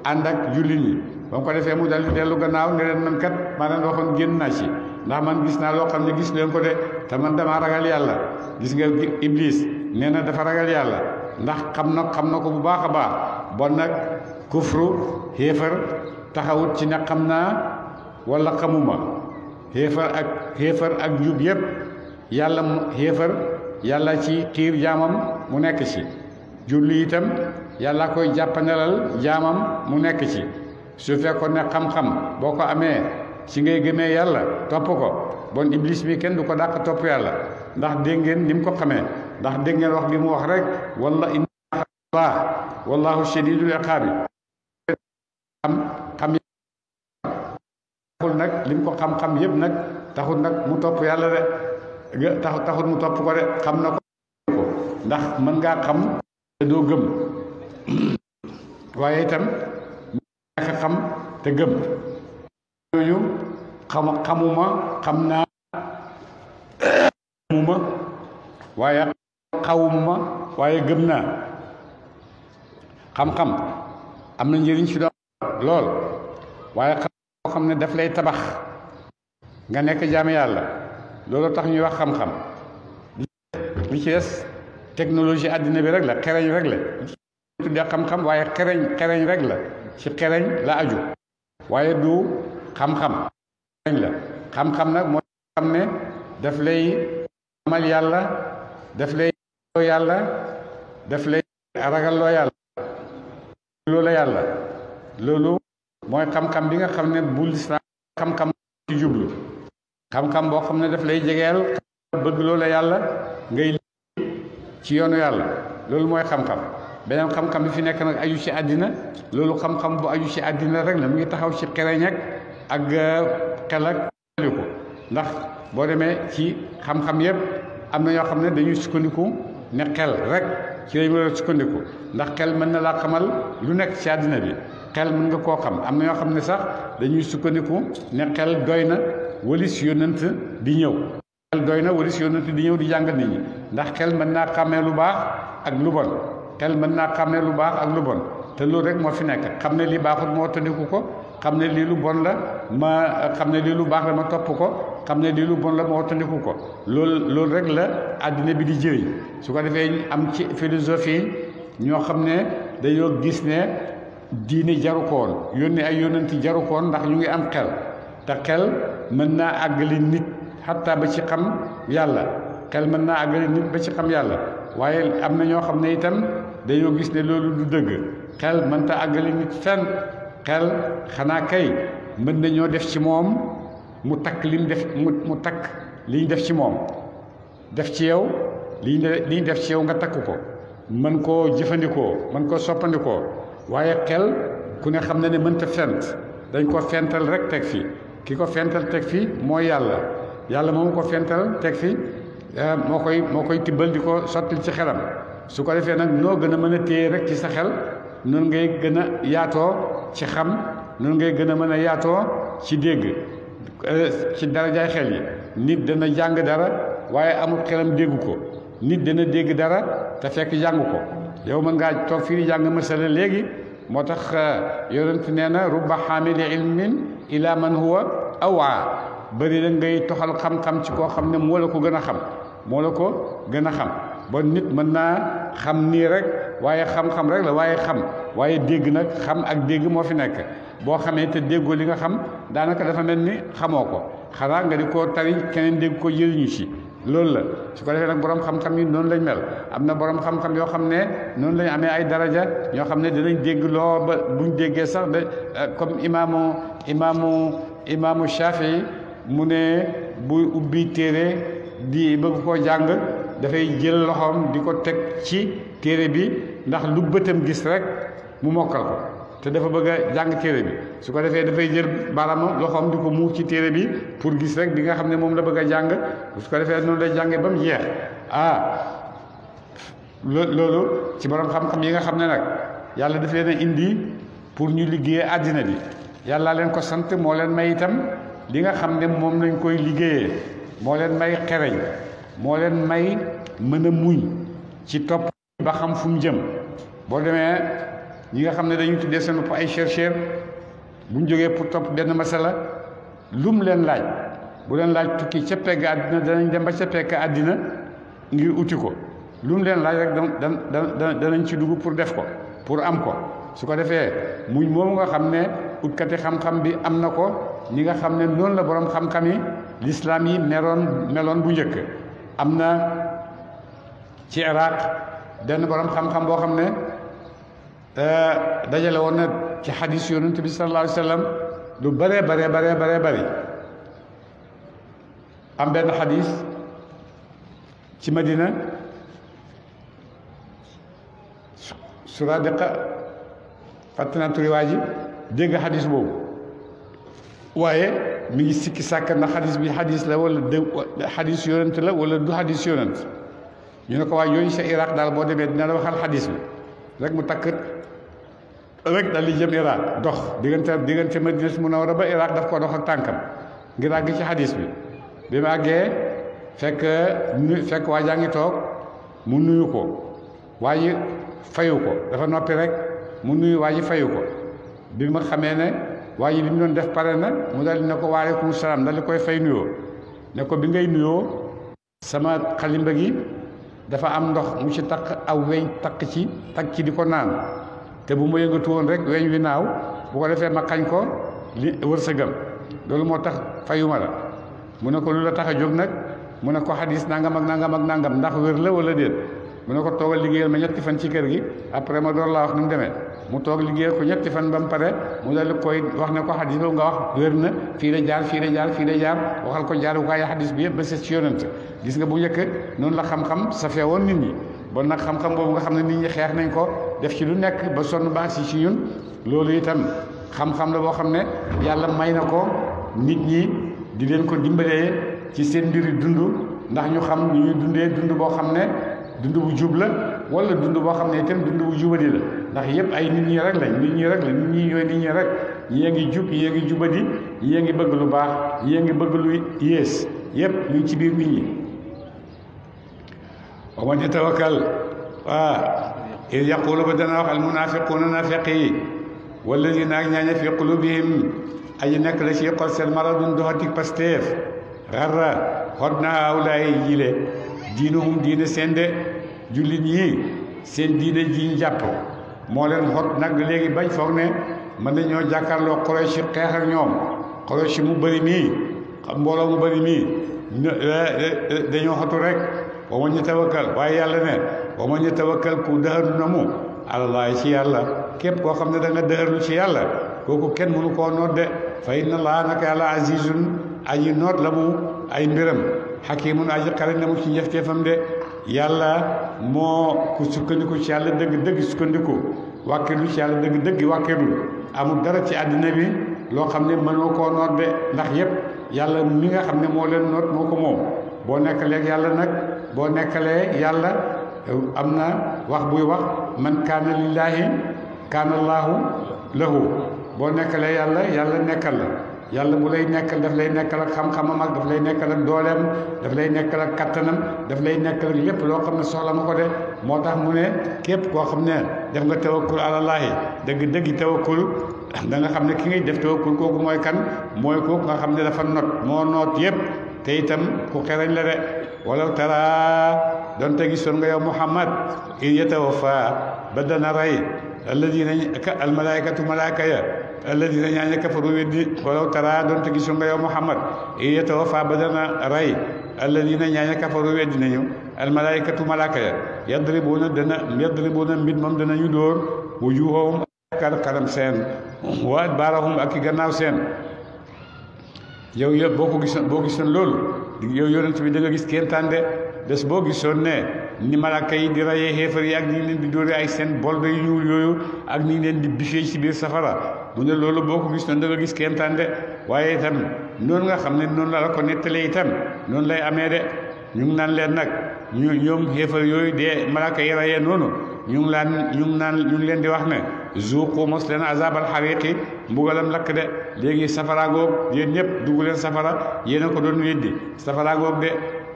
ànd ak jullit ñi ba mu ko defee mu dal di dellu gannaaw ne leen man kat maa leen waxoon génn naa ci ndax man gis naa loo xam ne gis leen ko de te man damaa ragal yàlla gis nga Iblis nee na dafa ragal yàlla ndax xam na ko bu baax a baax bon nag kufru xéefar taxawut ci ne xam naa wala xamuma xéefar ak jub yépp yàlla xéefar yàlla ci xiir jaamam mu nekk ci julli itam yàlla koy jàppanelal jaamam mu nekk ci su fekkoon ne xam-xam boo ko amee ci ngay gëmee yàlla topp ko bon Iblis bi kenn du ko dàq topp yàlla ndax dégg ngeen ni mu ko xamee ndax dégg ngeen wax bi mu wax rek wala inna allah wallahu shadidul iqaabi xam taxul nag li mu ko xam-xam yëpp nag taxul nag mu topp yàlla de taxul mu topp ko de xam na ko ndax mën ngaa xam te doo gëm waaye itam ñàkk xam te gëm ñooñu xamuma xam naa xamuma waaye xawuma waaye gëm naa xam-xam am na njëriñ ci doon lool waaye xam ne daf lay tabax nga nekk jaam yàlla loolu tax ñuy wax xam-xam li ci des technologie àddina bi rek la xereñ rek la tuddee xam-xam waaye xereñ rek la ci xereñ la aju waaye du xam-xam xereñ la xam-xam nag mooy xam ne daf lay amal yàlla daf lay yàlla daf lay ragalloo yàlla loolu yàlla loolu mooy xam-xam bi nga xam ne bu lislaam xam-xam ci jublu xam-xam boo xam ne daf lay jegeel bëgg loola yàlla ngay ci yoonu yàlla loolu mooy xam-xam beneen xam-xam bi fi nekk nag aju ci àddina loolu xam-xam bu aju ci àddina rek la mu ngi taxaw ci xereñ ak xel ak ko ndax boo demee ci xam-xam yëpp am na ñoo xam ne dañuy sukkandiku ne xel rek ci lañ war a sukkandiku ndax xel mën na laa xamal lu nekk ci àddina bi xel mën nga koo xam am na ñoo xam ne sax dañuy sukkandiku ne xel doy na walis yónnant di ñëw xel doy na walis yónnant di ñëw di jàngal nit ñi ndax xel mën naa xàmmee lu baax ak lu bon xel mën naa xàmmee lu baax ak lu bon te loolu rek moo fi nekk xam ne li baaxut moo tandiku ko xam ne lii lu bon la ma xam ne lii lu baax la ma topp ko xam ne lii lu bon la ma wattandiku ko loolu rek la àddina bi di jëriñ su ko defee am ci philosophie ñoo xam ne dañoo gis ne diine jaru ko woon yónni ay yónnanti jaru ko woon ndax ñu ngi am xel te xel mën naa àggali nit xatta ba ci xam yàlla xel mën naa àggali nit ba ci xam yàlla waaye am na ñoo xam ne itam dañoo gis ne loolu du dëgg xel mënta àggali nit fenn xel xanaa kay mën nañoo def ci moom mu takk lim def mu takk liñ def ci moom def ci yow liñ def ci yow nga takk ko mën koo jëfandikoo mën koo soppandikoo waaye xel ku ne xam na ne mënta fent dañ ko fental rek teg fi ki ko fental teg fi mooy yàlla moom ko fental teg fi moo koy tibbal di ko sottil ci xelam su ko defee nag noo gën a mën a téye rek ci sa xel noonu ngay gën a yaatoo ci xam noonu ngay gën a mën a yaatoo ci dégg ci darajaay xel yi nit dana jàng dara waaye amul xelam dégg ko nit dana dégg dara te fekk jàng ko yow mën ngaa toog fii di jàng masala léegi moo tax yonent nee na rubba xaamili ilmin ila man huwa awaa bëri la ngay toxal xam-xam ci koo xam ne moo la ko gën a xam moo la ko gën a xam bon nit mën naa xam nii rek waaye xam-xam rek la waaye dégg nag xam ak dégg moo fi nekk boo xamee te déggoo li nga xam daanaka dafa mel ni xamoo ko xanaa nga di ko tari keneen dégg ko jëriñu ci loolu la su ko defee nag borom xam-xam yi noonu lañ mel am na borom xam-xam yoo xam ne noonu lañ amee ay daraja ñoo xam ne dinañ dégg loo ba buñ déggee sax de comme imaamu Shafii mu ne buy ubbi téere di bëgg koo jàng dafay jël loxoom di ko teg ci téere bi ndax lu bëtam gis rek mu mokkal ko te dafa bëgg a jàng téere bi su ko defee dafay jël baaraam loxoom di ko muur ci téere bi pour gis rek bi nga xam ne moom la bëgg a jàng su ko defee noonu lay jàngee ba mu jeex loolu ci borom xam-xam yi nga xam ne nag yàlla daf leen a indi pour ñu liggéeyee àddina bi yàlla leen ko sant moo leen may itam li nga xam ne moom lañ koy liggéeyee moo leen may xereñ moo leen may mën a muñ ci topp ba xam fu mu jëm boo demee ñi nga xam ne dañu tuddee seen bopp ay chercheur bu ñu jógee pour topp benn masala lu mu leen laaj bu leen laaj tukki ca pegg àddina danañ dem ba ca pegg àddina ngir uti ko lu mu leen laaj rek danañ ci dugg pour def ko pour am ko su ko defee muñ moomu nga xam ne utkati xam-xam bi am na ko ñi nga xam ne noonu la borom xam-xam yi lislaam yi meloon bu njëkk am na ci Iraq benn borom xam-xam boo xam ne dajale woon na ci xadis yonent bi sallallahu alayhi wa sallam lu bëree bëri am benn xadis ci Madina Suradiqa fàtte naa turi waa ji dégg xadis boobu waaye mi ngi sikki sàkk na xadis bi xadis la wala xadis yonent la wala du xadis yonent ñu ne ko waaye yooyu sa Iraq daal boo demee dina la waxal xadis bi rek mu takk rek daal di jëm Iraq dox diggante Madina Munawwara ba Iraq daf ko dox ak tànkam ngir àgg ci xadis bi mu àggee fekk waa jaa ngi toog mu nuyu ko waaye fayu ko dafa noppi rek mu nuyu waa ji fayu ko bi ma xamee ne waa ji li mu doon def pare na mu dal ne ko waaleykum salaam dal di koy fay nuyoo ne ko bi ngay nuyoo sama xalimba gi dafa am ndox mu ci takk aw weñ takk ci di ko naan te bu ma yëngatu woon rek weñ wi naaw bu ko defee ma xañ ko li wërsëgam loolu moo tax fayuma la mu ne ko lu la tax a jóg nag mu ne ko xadis nangam ak nangam ak nangam ndax wér la wala déet mu ne ko toogal liggéeyal ma ñetti fan ci kër gi après ma door laa wax ni mu demee mu toog liggéeyal ko ñetti fan ba mu pare mu dal di koy wax ne ko xadis boobu nga wax wér na fii la jaar waxal ko jaarukaay xadis bi yëpp ba ses ci yonent gis nga bu njëkk noonu la xam-xam safee woon nit ñi bon nag xam-xam boobu nga xam ne nit ñi xeex nañ ko def ci lu nekk ba sonn baax si ci ñun loolu itam xam-xam la boo xam ne yàlla may na ko nit ñi di leen ko dimbalee ci seen mbiri dund ndax ñu xam ñu ñuy dundee dund boo xam ne dund bu jub la wala dund boo xam ne itam dund bu jubadi la ndax yëpp ay nit ñi rek lañ nit ñi ñooy nit ñi rek ñii a ngi jub ñii a ngi jubadi ñii a ngi bëgg lu baax ñii a ngi bëgg lu yées yëpp ñu ngi ci biir nit ñi wa man yatawakkal id yaqulu ba dana wax al munafiquuna nafiq yi walladina ak ñaaña fi qulubihim aji nekk la ci xol seen maradun doxatik pasteef xarra xod na hawlaay jile diinuhum diine seen de jullit ñi seen diine ji njàpp moo leen xot nag léegi bañ foog ne mën nañoo jàkkaarloo Quraysh xeex ak ñoom Quraysh mu bëri mii mbooloo mu bëri mii dañoo xotu rek wa man yatawakkal waaye yàlla ne wa man yatawakkal ku dëxërlu na mu àlallaahi ci yàlla képp koo xam ne da nga dëxërlu ci yàlla kooku kenn mënu koo noot de fa inna allaha naka yàlla azizun aji noot la mu ay mbiram xakimun aji xarañ la mu ci njëfteefam de yàlla moo ku sukkandiku ci yàlla dëgg sukkandiku wàkkilu ci yàlla dëgg wàkkilu amul dara ci àddina bi loo xam ne mënoo koo noot de ndax yépp yàlla mi nga xam ne moo leen noot moo ko moom boo nekkalee yàlla nag boo nekkalee yàlla am na wax buy wax man kaana lillaahi kaana allaahu lahu boo nekkalee yàlla nekkal la yàlla bu lay nekkal daf lay nekkal ak xam-xamam ak daf lay nekkal ak dooleem daf lay nekkal ak kattanam daf lay nekkal ak lépp loo xam ne soxla nga ko de moo tax mu ne képp koo xam ne def nga tawakkul alallaahi dëgg dëgg tawakkul da nga xam ne ki ngay def tawakkul kooku mooy kan mooy kooku nga xam ne dafa not moo noot yépp te itam ku xerañ la de walaw tara donte gisoon nga yow Muhammad in yatawaffa ba dana rey alladina almalaikatu malaaka ya alladina ñaaña kafaru weddi walaw tara donte gisoon nga yow Muhammad in yatawaffa ba dana rey alladina ñaaña kafaru weddi nañu almalaikatu malaaka ya yadribuuna mbit moom danañu dóor wujuhahum kanam seen wa adbaarahum ak i gannaaw seen yow yëpp boo gisoon loolu yow yonent bi da nga gis kéemtaan de bés boo gisoon ne ni malaaka yi di rayee xéefar yi ak ni leen di dóoree ay seen bolbe yu ñuul yooyu ak ni leen di bifee ci biir safara mu ne loolu boo ko gisoon da nga gis kéemtaan de waaye itam noonu nga xam ne noonu la ko nettalee itam noonu lay amee de ñu ngi naan leen nag ñoom xéefar yooyu dee malaaka yi rayee noonu ñu ngi leen di wax ne zuuqu mos leen azabal xariqi mbugalam lakk de léegi safara goog yéen ñëpp dugg leen safara yéen a ko doon weddi safara goog de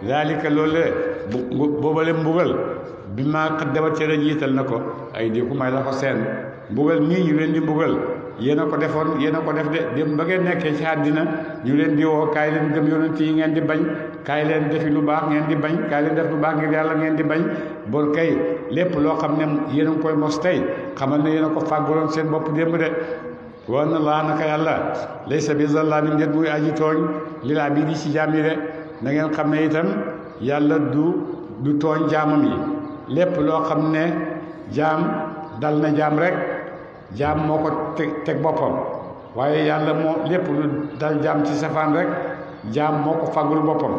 daalika loolu de boobale mbugal bi ma xaddamat ci la jiital na ko ay diku may la ko seen mbugal nii ñu leen di mbugal yéen a ko defoon yéen a ko def de dem ba ngeen nekkee ci àddina ñu leen di woo kaay leen gëm yonent yi ngeen di bañ kaay leen defi lu baax ngeen di bañ kaay leen def lu baax ngir yàlla ngeen di bañ bon kay lépp loo xam ne yéen a ngi koy mos tey xamal ne yéen a ko fàgguloon seen bopp démb de wa na laa naka yàlla laysa bi zallaamin déet muy aji tooñ lil abiidi ci jaam yi de na ngeen xam ne itam yàlla du tooñ jaamam yi lépp loo xam ne jaam dal na jaam rek jaam moo ko teg boppam waaye yàlla moo lépp lu dal jaam ci safaan rek jaam moo ko fàggul boppam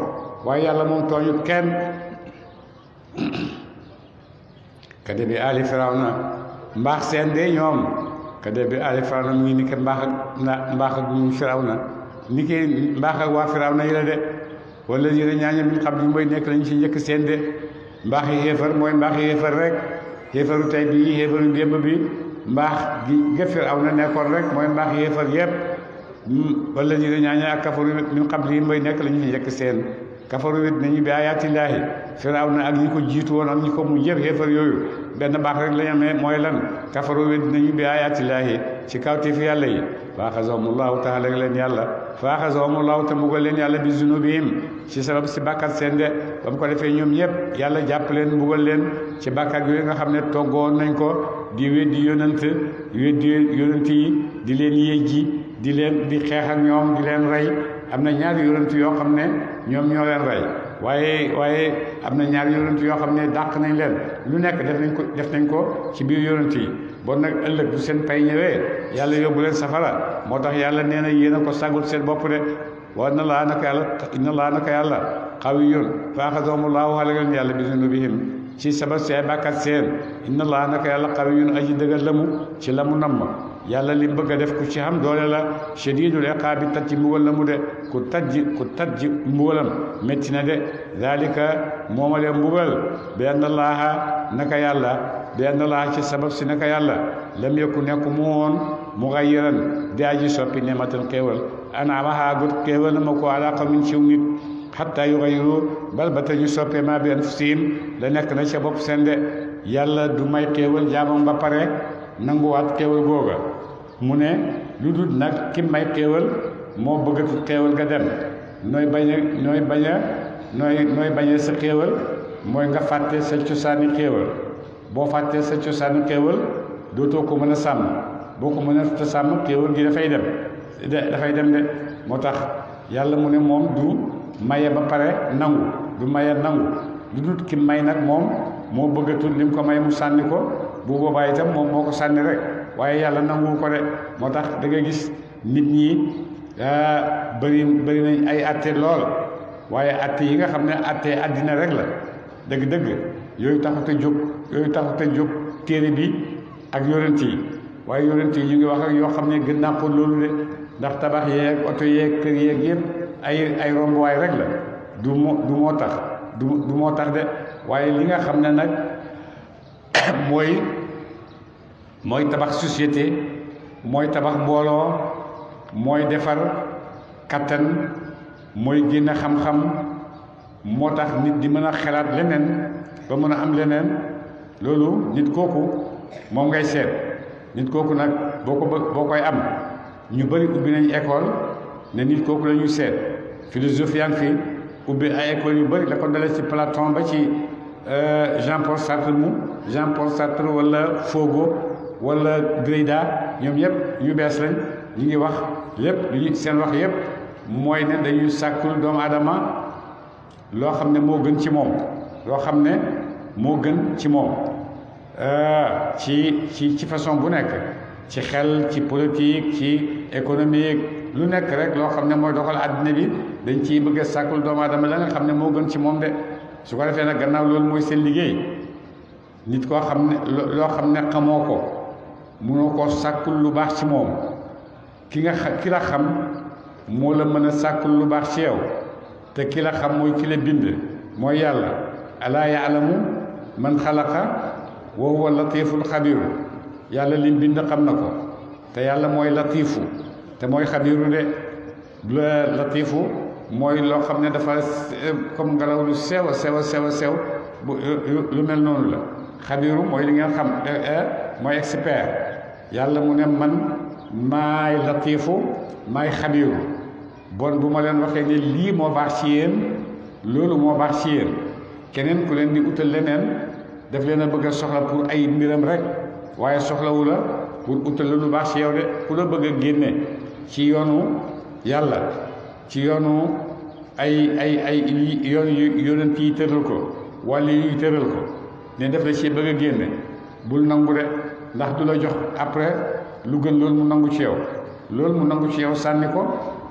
waaye yàlla moom tooñut kenn kade bi ali firawna mbaax seen de ñoom kade bi ali firawna mu ngi ni ke mbaax ak ñu firawna ni ki mbaax ak waa firawna yi la de wala yéen ñaaña min xam bi mooy nekk lañu ci njëkk seen de mbaax yi xéefar mooy mbaax yi xéefar rek xéefaru tey bii xéefaru démb bi mbaax gi ga firawna nekkoon rek mooy mbaax yi xéefar yépp wala yéen ñaaña ak kafaru min xam bi mooy nekk lañu ci njëkk seen kafaru wet nañu bi ayaatillaahi firawna ak ñi ko jiitu woon ak ñi ko mu jëf xéefar yooyu benn baax rek lañ amee mooy lan kafaru wet nañu bi ayaatillaahi ci kawti fi yàlla yi fa axazahumullahu taala leen yàlla fa axazahumullahu te mbugal leen yàlla bi zunubihim ci sabab si bàkkat seen de ba mu ko defee ñoom ñëpp yàlla jàpp leen mbugal leen ci bàkkat yooyu nga xam ne toggoon nañ ko di weddi yonent yi di leen yéjji di xeex ak ñoom di leen rey am na ñaari yonent yoo xam ne ñoom ñoo leen rey waaye am na ñaari yonent yoo xam ne dàq nañ leen lu nekk def nañ ko ci biir yonent yi bon nag ëllëg bu seen pay ñëwee yàlla yóbbu leen safara moo tax yàlla nee na yéen a ko sàggul seen bopp de wa inna laa naka yàlla qawiyyun fa axazahumullaahu xale leen yàlla bi zunubihim ci sabab si ay bàkkat seen inna laa naka yàlla qawiyyun aji dëggal lamu ci la mu namm yàlla li bëgg a def ku ci xam doole la shadiidul iqaabi tat ci mbugal la mu de ku tajji mbugalam métti na de zaalika moomale mbugal bi anna laaha naka yàlla bi anna laaha ci sabab si naka yàlla lam yakku nekku mu woon mughayyiran di aji soppi nematan xéewal an'amahaa gut xéewal na ma ko alaa qawmin ciw nit hatta yughayyiru bal ba te ñu soppee maa bi anfusihim la nekk na ca bopp seen de yàlla du may xéewal jaamam ba pare nanguwaat xéewal googa mu ne lu dul nag ki may xéewal moo bëggatu xéewal ga dem nooy bañe sa xéewal mooy nga fàtte sa cosaani xéewal boo fàttee sa cosaani xéewal dootoo ko mën a sàmm boo ko mën a sàmm xéewal gi dafay dem de moo tax yàlla mu ne moom du maye ba pare nangu du maye nangu lu dul ki may nag moom moo bëggatul lim ko may mu sànni ko bu boobaa itam moom moo ko sànni rek waaye yàlla nangu ko de moo tax da nga gis nit ñi bëri nañ ay atte lool waaye atte yi nga xam ne atte àddina rek la dëgg-dëgg yooyu taxut a jóg téere bi ak yonent yi waaye yonent yi ñu ngi wax ak yoo xam ne gën naa ko loolu de ndax tabax yeeg oto yeeg kër yeeg yëpp ay rombuwaay rek la du moo tax de waaye li nga xam ne nag mooy tabax société mooy tabax mbooloo mooy defar kattan mooy génne xam-xam moo tax nit di mën a xalaat leneen ba mën a am leneen loolu nit kooku moom ngay seet nit kooku nag boo koy am ñu bëri ubbi nañ école ne nit kooku la ñuy seet philosophie yaa ngi fi ubbi ay école yu bëri da ko dalee ci Platon ba ci Jean-Paul Sartre wala Fogo wala Derrida ñoom ñëpp ñu bees lañ ñu ngi wax lépp lu ñu seen wax yëpp mooy ne dañuy sàkkul doomu aadama loo xam ne moo gën ci moom loo xam ne moo gën ci moom ci façon bu nekk ci xel ci politique ci économique lu nekk rek loo xam ne mooy doxal àddina bi dañ ciy bëgg a sàkkul doomu aadama la nga xam ne moo gën ci moom de su ko defee nag gannaaw loolu mooy seen liggéey nit koo xam ne loo xam ne xamoo ko mënoo koo sàkkul lu baax ci moom ki la xam moo la mën a sàkkul lu baax ci yow te ki la xam mooy ki la bind mooy yàlla alaa yaalamu man xalaqa wa huwa latiful xabiru yàlla lim bind xam na ko te yàlla mooy latifu te mooy xabiru de latifu mooy loo xam ne dafa comme ngelaw lu sew a sew lu mel noonu la xabiru mooy li ngeen xam mooy expert yàlla mu ne man maay latifu maay xabiru bon bu ma leen waxee ne lii moo baax ci yéen loolu moo baax ci yéen keneen ku leen di utal leneen daf leen a bëgg a soxla pour ay mbiram rek waaye soxlawu la pour utal lu baax ci yow de ku la bëgg a génne ci yoonu yàlla ci yoonu ay yoon yonent yi tëral ko wala yi tëral ko ne def la ci bëgg a génne bul nangu de ndax du la jox après lu gën loolu mu nangu ci yow loolu mu nangu ci yow sànni ko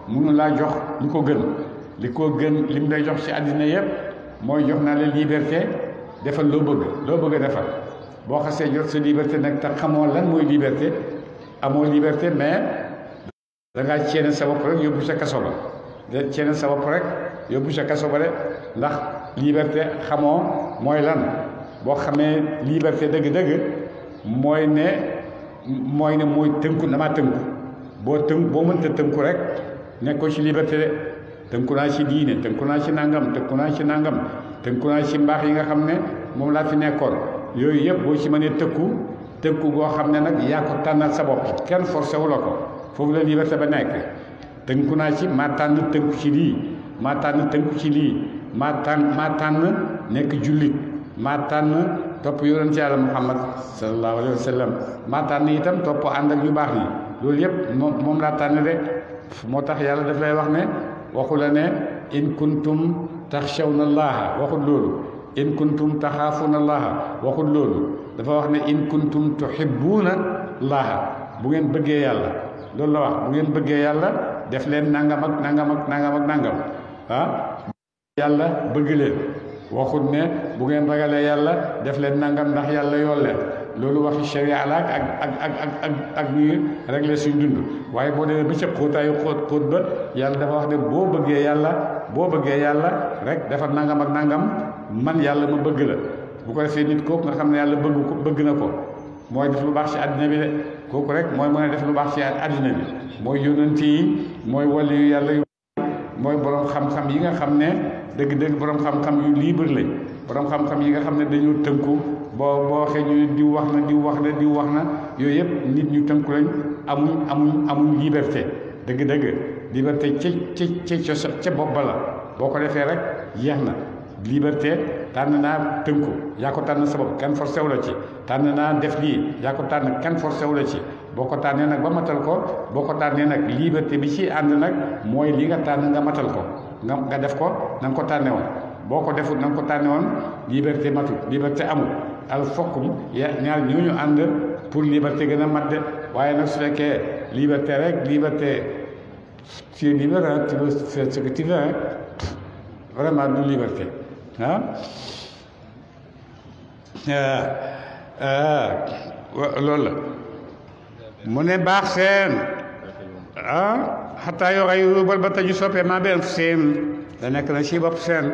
mënu laa jox li ko gën li mu lay jox ci àddina yëpp mooy jox naa la liberté defal loo bëgg a defal boo xasee jot sa liberté nag te xamoo lan mooy liberté amoo liberté mais da ngaa ceene sa bopp rek yóbbu sa kaso ba de ceene sa bopp rek yóbbu sa kaso ba de ndax liberté xamoo mooy lan boo xamee liberté dëgg-dëgg mooy mooy tënku damaa tënku boo mënta tënku rek nekkoo ci liberté de tënku naa ci diine tënku naa ci nangam tënku naa ci mbaax yi nga xam ne moom laa fi nekkoon yooyu yëpp boo ci mënee tënku goo xam ne nag yaa ko tànnal sa bopp kenn forcé wu la ko foofu la liberté ba nekk tënku naa ci maa tànn tënku ci lii maa tànn tënku ci lii maa tànn nekk jullit maa tànn topp yonent yàlla Muhammad sallallahu alayhi wa sallam maa tànn itam topp ànd ak yu baax yi loolu yëpp moom laa tànn de moo tax yàlla daf lay wax ne waxu la ne in kuntum taxshawna allaha waxul loolu in kuntum taxaafuna allaha waxul loolu dafa wax ne in kuntum tuhibbuuna allaha bu ngeen bëggee yàlla loolu la wax bu ngeen bëggee yàlla def leen nangam ak nangam yàlla bëgg leen waxut ne bu ngeen ragalee yàlla def leen nangam ndax yàlla yool leen loolu waxi sharia la ak ñuy régler suñ dund waaye boo demee ba ca xóotaayu xóot ba yàlla dafa wax ne boo bëggee yàlla rek defar nangam ak nangam man yàlla ma bëgg la bu ko defee nit kooku nga xam ne yàlla bëgg na ko mooy def lu baax ci àddina bi de kooku rek mooy mën a def lu baax ci àddina bi mooy yónnent yi mooy wali yu yàlla yu mooy borom xam-xam yi nga xam ne dëgg-dëgg borom xam-xam yu libre lañ borom xam-xam yi nga xam ne dañoo tënku boo waxee ñu diw wax na yooyu yëpp nit ñu tënku lañ amuñ liberté dëgg-dëgg liberté ca bopp ba la boo ko defee rek jeex na liberté tànn naa tënku yaa ko tànn sa bopp kenn forcé wu la ci tànn naa def lii yaa ko tànn kenn forcé wu la ci boo ko tànnee nag ba matal ko boo ko tànnee nag liberté bi ci ànd nag mooy li nga tànn nga matal ko nga def ko na nga ko tànne woon boo ko defut na nga ko tànne woon liberté matul liberté amul al fokkum ñaar ñooñu ànd pour liberté gën a mat de waaye nag su fekkee liberté rek liberté tu es libre tu veux faire ce que tu veux vraiment du liberté loolu la mu ne baax seen xataa yoo xay bal ba taju soppee maa benn seen da nekk na ci bopp seen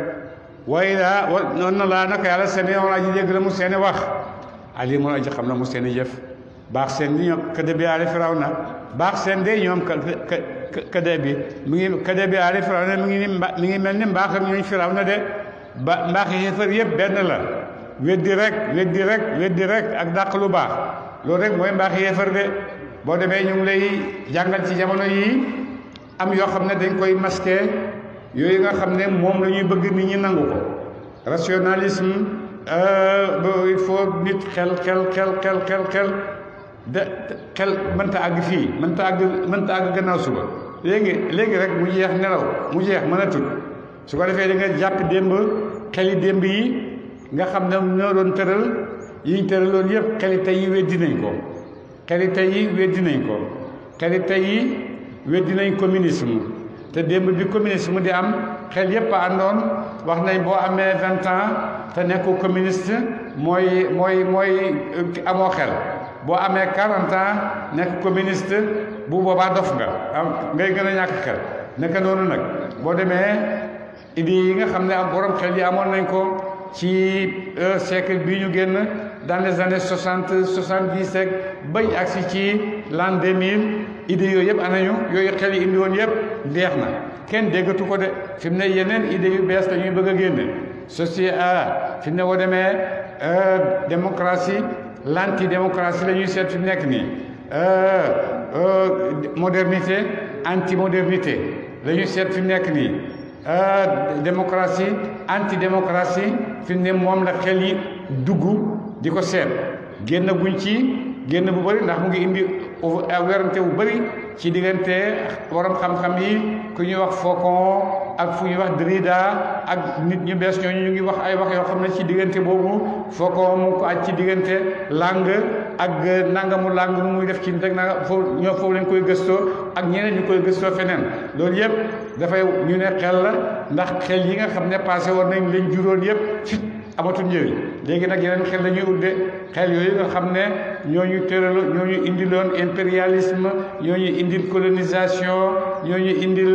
waaye daa noonu na laa naka yàlla seen yoon aji dégg la mu seeni wax alimun aji xam na mu seeni jëf baax seen di ñoom këdë bi aali firaw na baax seen de ñoom këdë bi mu ngi këdë bi aali firaw na mi ngi mel ni mbaax ak ñooñ firaw na de mbaax yi xéefar yëpp benn la weddi rek ak dàq lu baax loolu rek mooy mbaax yéefar de boo demee ñu ngi lay jàngal ci jamono yi am yoo xam ne dañ koy masqué yooyu nga xam ne moom la ñuy bëgg nit ñi nangu ko rationalisme il faut nit xel de xel mënta àgg fii mënta àgg gannaaw suba léegi rek mu jeex nelaw mu jeex mën a tudd su ko defee da nga jàpp démb xeli démb yi nga xam ne ñoo doon tëral yi ñu tëraloon yëpp xeli tey yi weddi nañ ko xeli tey yi weddi nañ ko xeli tey yi weddi nañ communisme te démb bi communisme di am xel yëpp a àndoon wax nañ boo amee 20 ans te nekkul communiste mooy amoo xel boo amee 40 ans nekk communiste bu boobaa dof nga ngay gën a ñàkk xel naka noonu nag boo demee idées yi nga xam ne am borom xel yi amoon nañ ko ci siècle bii ñu génn dans les années 60 70 ak bay agsi ci l'an 2000 idées yooyu yëpp anañu yooyu xel yi indi woon yëpp deex na kenn déggatu ko de fi mu ne yeneen idées yu bees la ñuy bëgg a génne société fi mu ne boo demee démocratie l'antidémocratie la ñuy seet fi mu nekk nii modernité anti-modernité la ñuy seet fi mu nekk nii démocratie antidémocratie fi mu ne moom la xel yi dugg di ko seet génn guñ ci génn bu bëri ndax mu ngi indi werante bu bëri ci diggante borom xam-xam yi ku ñuy wax Faucon ak fu ñuy wax Derrida ak nit ñu bees ñooñu ñu ngi wax ay wax yoo xam ne ci diggante boobu Faucon mu ko aj ci diggante langue ak nangamu langue mu muy def ci rek na foofu lañ koy gëstoo ak ñeneen ñu koy gëstoo feneen loolu yëpp dafay ñu ne xel la ndax xel yi nga xam ne passé woon nañ lañ juróon yëpp fit amatul njëriñ léegi nag yeneen xel la ñuy udde xel yooyu nga xam ne ñooñu tëralo ñooñu indiloon impérialisme ñooñu indil colonisation ñooñu indil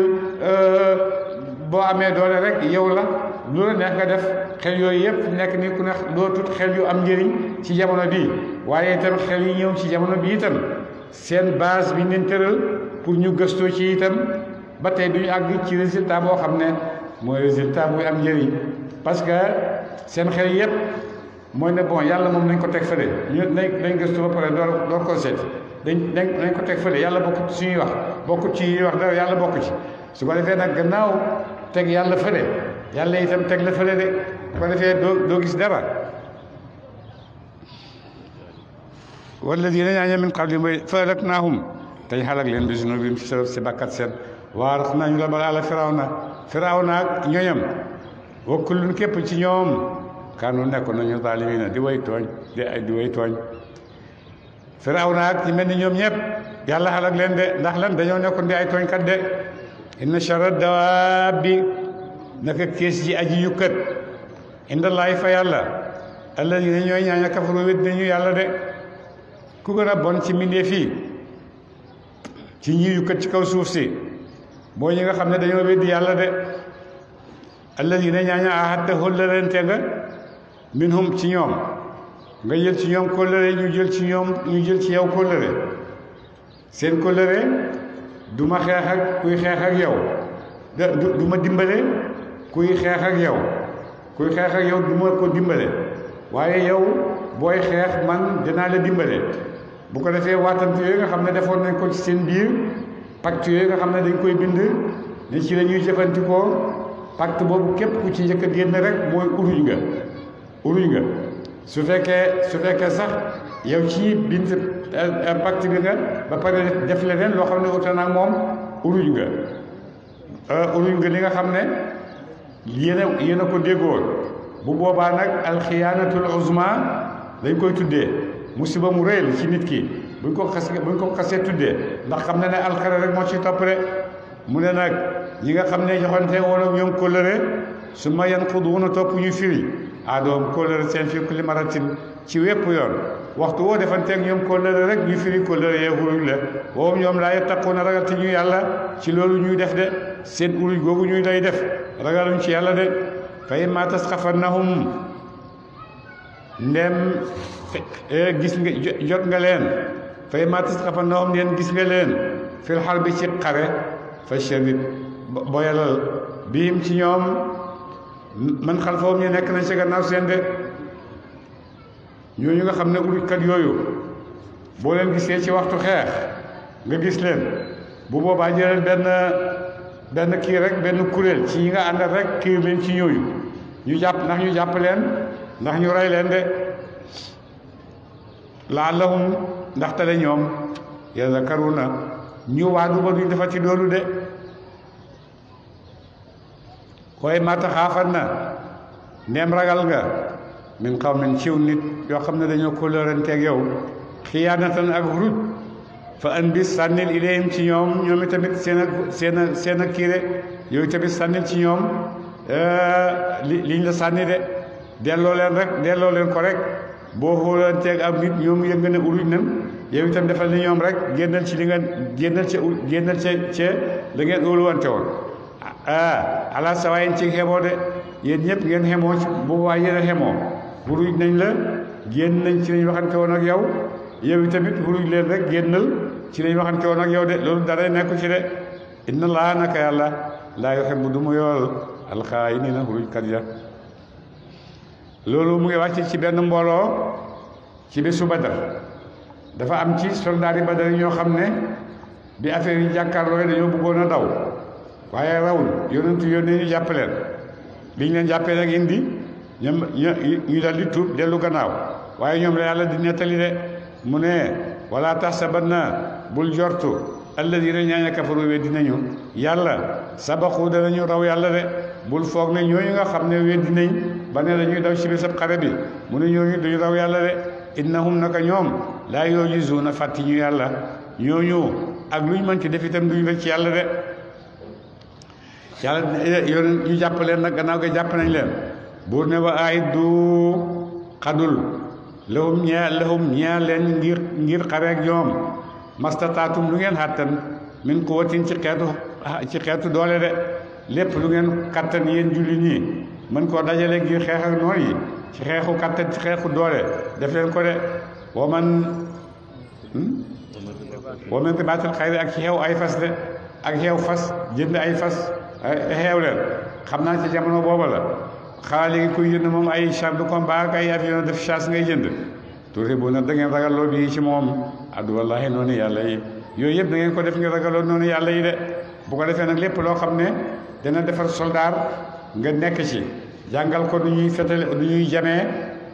boo amee doole rek yow la lu la neex nga def xel yooyu yëpp nekk ni ku ne dootut xel yu am njëriñ ci jamono bii waaye itam xel yi ñëw ci jamono bi itam seen base bi ñu leen tëral pour ñu gëstoo ci itam ba tey duñu àgg ci résultat boo xam ne mooy résultat buy am njëriñ parce que seen xel yëpp mooy ne bon yàlla moom nañ ko teg fële ñu nañ gëstu ba pare door ko seet nañ ko teg fële yàlla bokkut ci suñuy wax bokkut ci ñuy wax dara yàlla bokku ci su ko defee nag gannaaw teg yàlla fële yàlla itam teg la fële de su ko defee doo gis dara walladina ñaaña min qablihim mooy fa ahlaknaahum tey xalak leen bi zunubihim ci si bàkkat seen waar nañu la bala àla firawna ak ñoñam wa kullun képp ci ñoom kaanu nekkoon nañu zaalimiina di way tooñ firawna ak ñi mel ni ñoom ñëpp yàlla xalak leen de ndax lan dañoo nekkoon di ay tooñkat de inna charra dawaabi naka kees ji aji yukkat indallaahi fa yàlla alladina ñooy ñaaña kafaru wét nañu yàlla de ku gën a bon ci mbindeef yi ci ñi yukkat ci kaw suuf si boo ñi nga xam ne dañoo weddi yàlla de alladina ñaaña ahadta hóllërente nga minhum ci ñoom nga jël ci ñoom kóllëre ñu jël ci yow kóllëre seen kóllëre du ma xeex ak kuy xeex ak yow du ma dimbale kuy xeex ak yow du ma ko dimbale waaye yow booy xeex man dinaa la dimbale bu ko defee waatante yooyu nga xam ne defoon nañ ko ci seen biir pacte yooyu nga xam ne dañ koy bind ne ci la ñuy jëfandikoo pacte boobu képp ku ci njëkk a génn rek mooy uruñ nga su fekkee sax yow ci bind pacte bi nga ba pare def leneen loo xam ne uta naag moom uruñ nga li nga xam ne yéen a ko déggoon bu boobaa nag alxiyaanatul uzma dañ koy tuddee musiba mu rëy ci nit ki buñ ko xasee tuddee ndax xam ne alxare rek moo ci topp rek mu ne nag ñi nga xam ne joxante woon ak ñoom kóllëre su ma yanquduuna topp ñu firi adoom kóllëre seen fi kulli maratin ci wépp yoon waxtu woo defanteeg ñoom kóllëre rek ñu firi kóllëre yee uruj la woom ñoom laa yattaquuna ragal te ñu yàlla ci loolu ñuy def de seen uruj googu ñuy lay def ragaluñ ci yàlla de fa immaa tasqafannahum ndem gis nga jot nga leen fa immaa tasqafannahum ndem gis nga leen fil harbi ci xare fa shadid boyalal biim ci ñoom man xalfahum ñu nekk nañ ci gannaaw seen de ñooñu nga xam ne urujkat yooyu boo leen gisee ci waxtu xeex nga gis leen bu boobaa jëlal benn kii rek benn kuréel ci ñi nga àndal rek kii leen ci ñooyu ñu jàpp leen ndax ñu rey leen de laallahum ndaxte la ñoom yazakkaruna ñu waadu ba duñ defati loolu de koy mata xaafat na ndeem ragal nga min qawmin ciw nit yoo xam ne dañoo kóllëranteeg yow xiyaanatan ak ruj fa an bis sànnil ilayhim ci ñoom itamit seen a kiire yooyu tamit sànnil ci ñoom liñ la sànni de delloo leen ko rek boo xóolanteeg ak nit ñoom yëg nga ne uruj nan yow itam defal ni ñoom rek génnal ci li nga génnal ca la ngeen óoluwante woon ala sawayin ci xemoo de yéen ñëpp ngeen xemoo ci bu waa yéen a xemoo uruj nañ la génn nañ ci lañ waxante woon ak yow itamit uruj leen rek génnal ci lañ waxante woon ak yow de loolu dara nekku ci de inna laa naka yàlla laa yuhibbu du mu yool alxaa'iniina urujkat ya loolu mu ngi wàcc ci benn mbooloo ci bésu Badar dafa am ci soldaari Badar yi ñoo xam ne bi affaire yi jàkkaarloo dañoo bëggoon a daw waaye rawul yonentu yónnee ñu jàpp leen biñ leen jàppee nag indi ñoom ñu dal di tuub dellu gannaaw waaye ñoom la yàlla di nettali de mu ne wala taxsabanna bul jortu alladina ñaaña kafaru weddi nañu yàlla sabaxu danañu raw yàlla de bul foog ne ñooñu nga xam ne weddi nañ ba ne dañuy daw ci bisab xare bi mu ne ñooñu duñu raw yàlla de innahum naka ñoom laa yujizuuna fàtti ñu yàlla ñooñu ak luñ mën ci def itam duñu rëcc ci yàlla de yàlla yoon ñu jàpp leen nag gannaaw ga jàpp nañ leen buur ne wa aiddu xadul lahum ñeel leen ngir xare ak ñoom mastataatum lu ngeen xàttan min quwwatin ci xeetu doole de lépp lu ngeen kattan yéen julli ñi mën koo dajale ngir xeex ak noon yi ci xeexu kattan ci xeexu doole def leen ko de waman ribaatil xayri ak ci xew ay fas de ak xew fas jënd ay fas xeew leen xam naa ci jamono booba la xanaa léegi kuy jënd moom ay char de combat ak ay avion def chasse ngay jënd tuuti bu nag da ngeen ragaloo bii ci moom addu wallahi noonu yàlla yi yooyu yëpp da ngeen ko def ngir ragaloo noonu yàlla yi de bu ko defee nag lépp loo xam ne dana defar soldaar nga nekk ci jàngal ko nu ñuy fetale nu ñuy jamee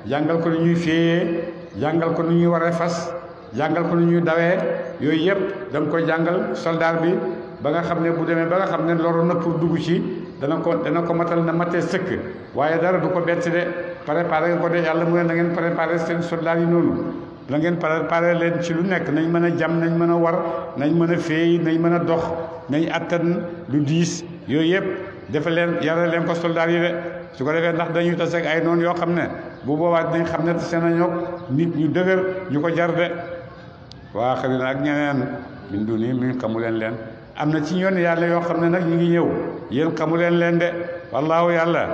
jàngal ko nu ñuy féeyee jàngal ko nu ñuy waree fas jàngal ko nu ñuy dawee yooyu yëpp da nga koy jàngal soldaar bi ba nga xam ne bu demee ba nga xam ne loru na pour dugg ci dana ko matal na matee sëkk waaye dara du ko bett de préparé nga ko de yàlla mu ne na ngeen préparé seen soldat yi noonu na ngeen préparé leen ci lu nekk nañ mën a jam nañ mën a war nañ mën a féey nañ mën a dox nañ attan lu diis yooyu yëpp dafa leen yare leen ko soldat yi de su ko defee ndax dañuy tase ak ay noonu yoo xam ne bu boobaa dinañ xam ne tase nañoo nit ñu dëgër ñu ko jar de waa xëy na ak ñeneen min duni min xamu leen am na ci yoon yàlla yoo xam ne nag ñu ngi ñëw yéen xamu leen de wallaahu yàlla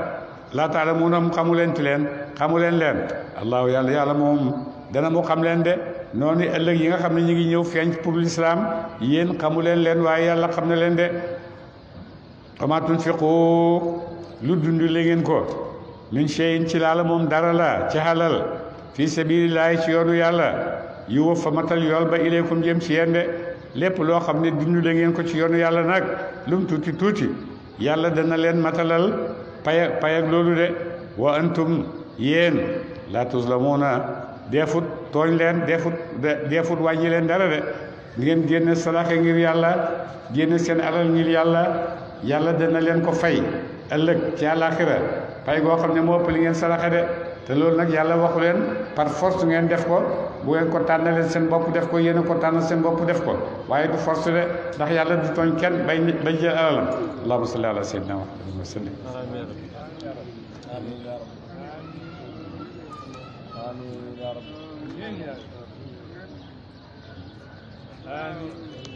laa taalamuuna mu xamu leen leen allaahu yàlla moom dana mu xam leen de noonu ëllëg yi nga xam ne ñu ngi ñëw feeñ pour l'islam yéen xamu leen waaye yàlla xam na leen de wa maa tunfiqu lu dund la ngeen ko min shay'in ci laala moom dara la ci halal fii sabilillahi ci yoonu yàlla yuwaffa matal yool ba ilaykum jëm ci yéen de lépp loo xam ne dund la ngeen ko ci yoonu yàlla nag lum tuuti yàlla dana leen matalal pay ak loolu de wa antum yéen la tuzlamuuna deefut tooñ leen deefut wàññi leen dara de ngeen génne sadaxe ngir yàlla génne seen alal ngir yàlla dana leen ko fay ëllëg ci àllaaxira pay goo xam ne moo ëpp li ngeen sadaxe de te loolu nag yàlla waxu leen par force ngeen def ko bu ngeen ko tànnalee seen bopp def ko yéen a ko tànnal seen bopp def ko waaye du force de ndax yàlla du tooñ kenn bay jël alalam allahumma salli ala sayyidina Muhammad wa sallim آمين يا رب آمين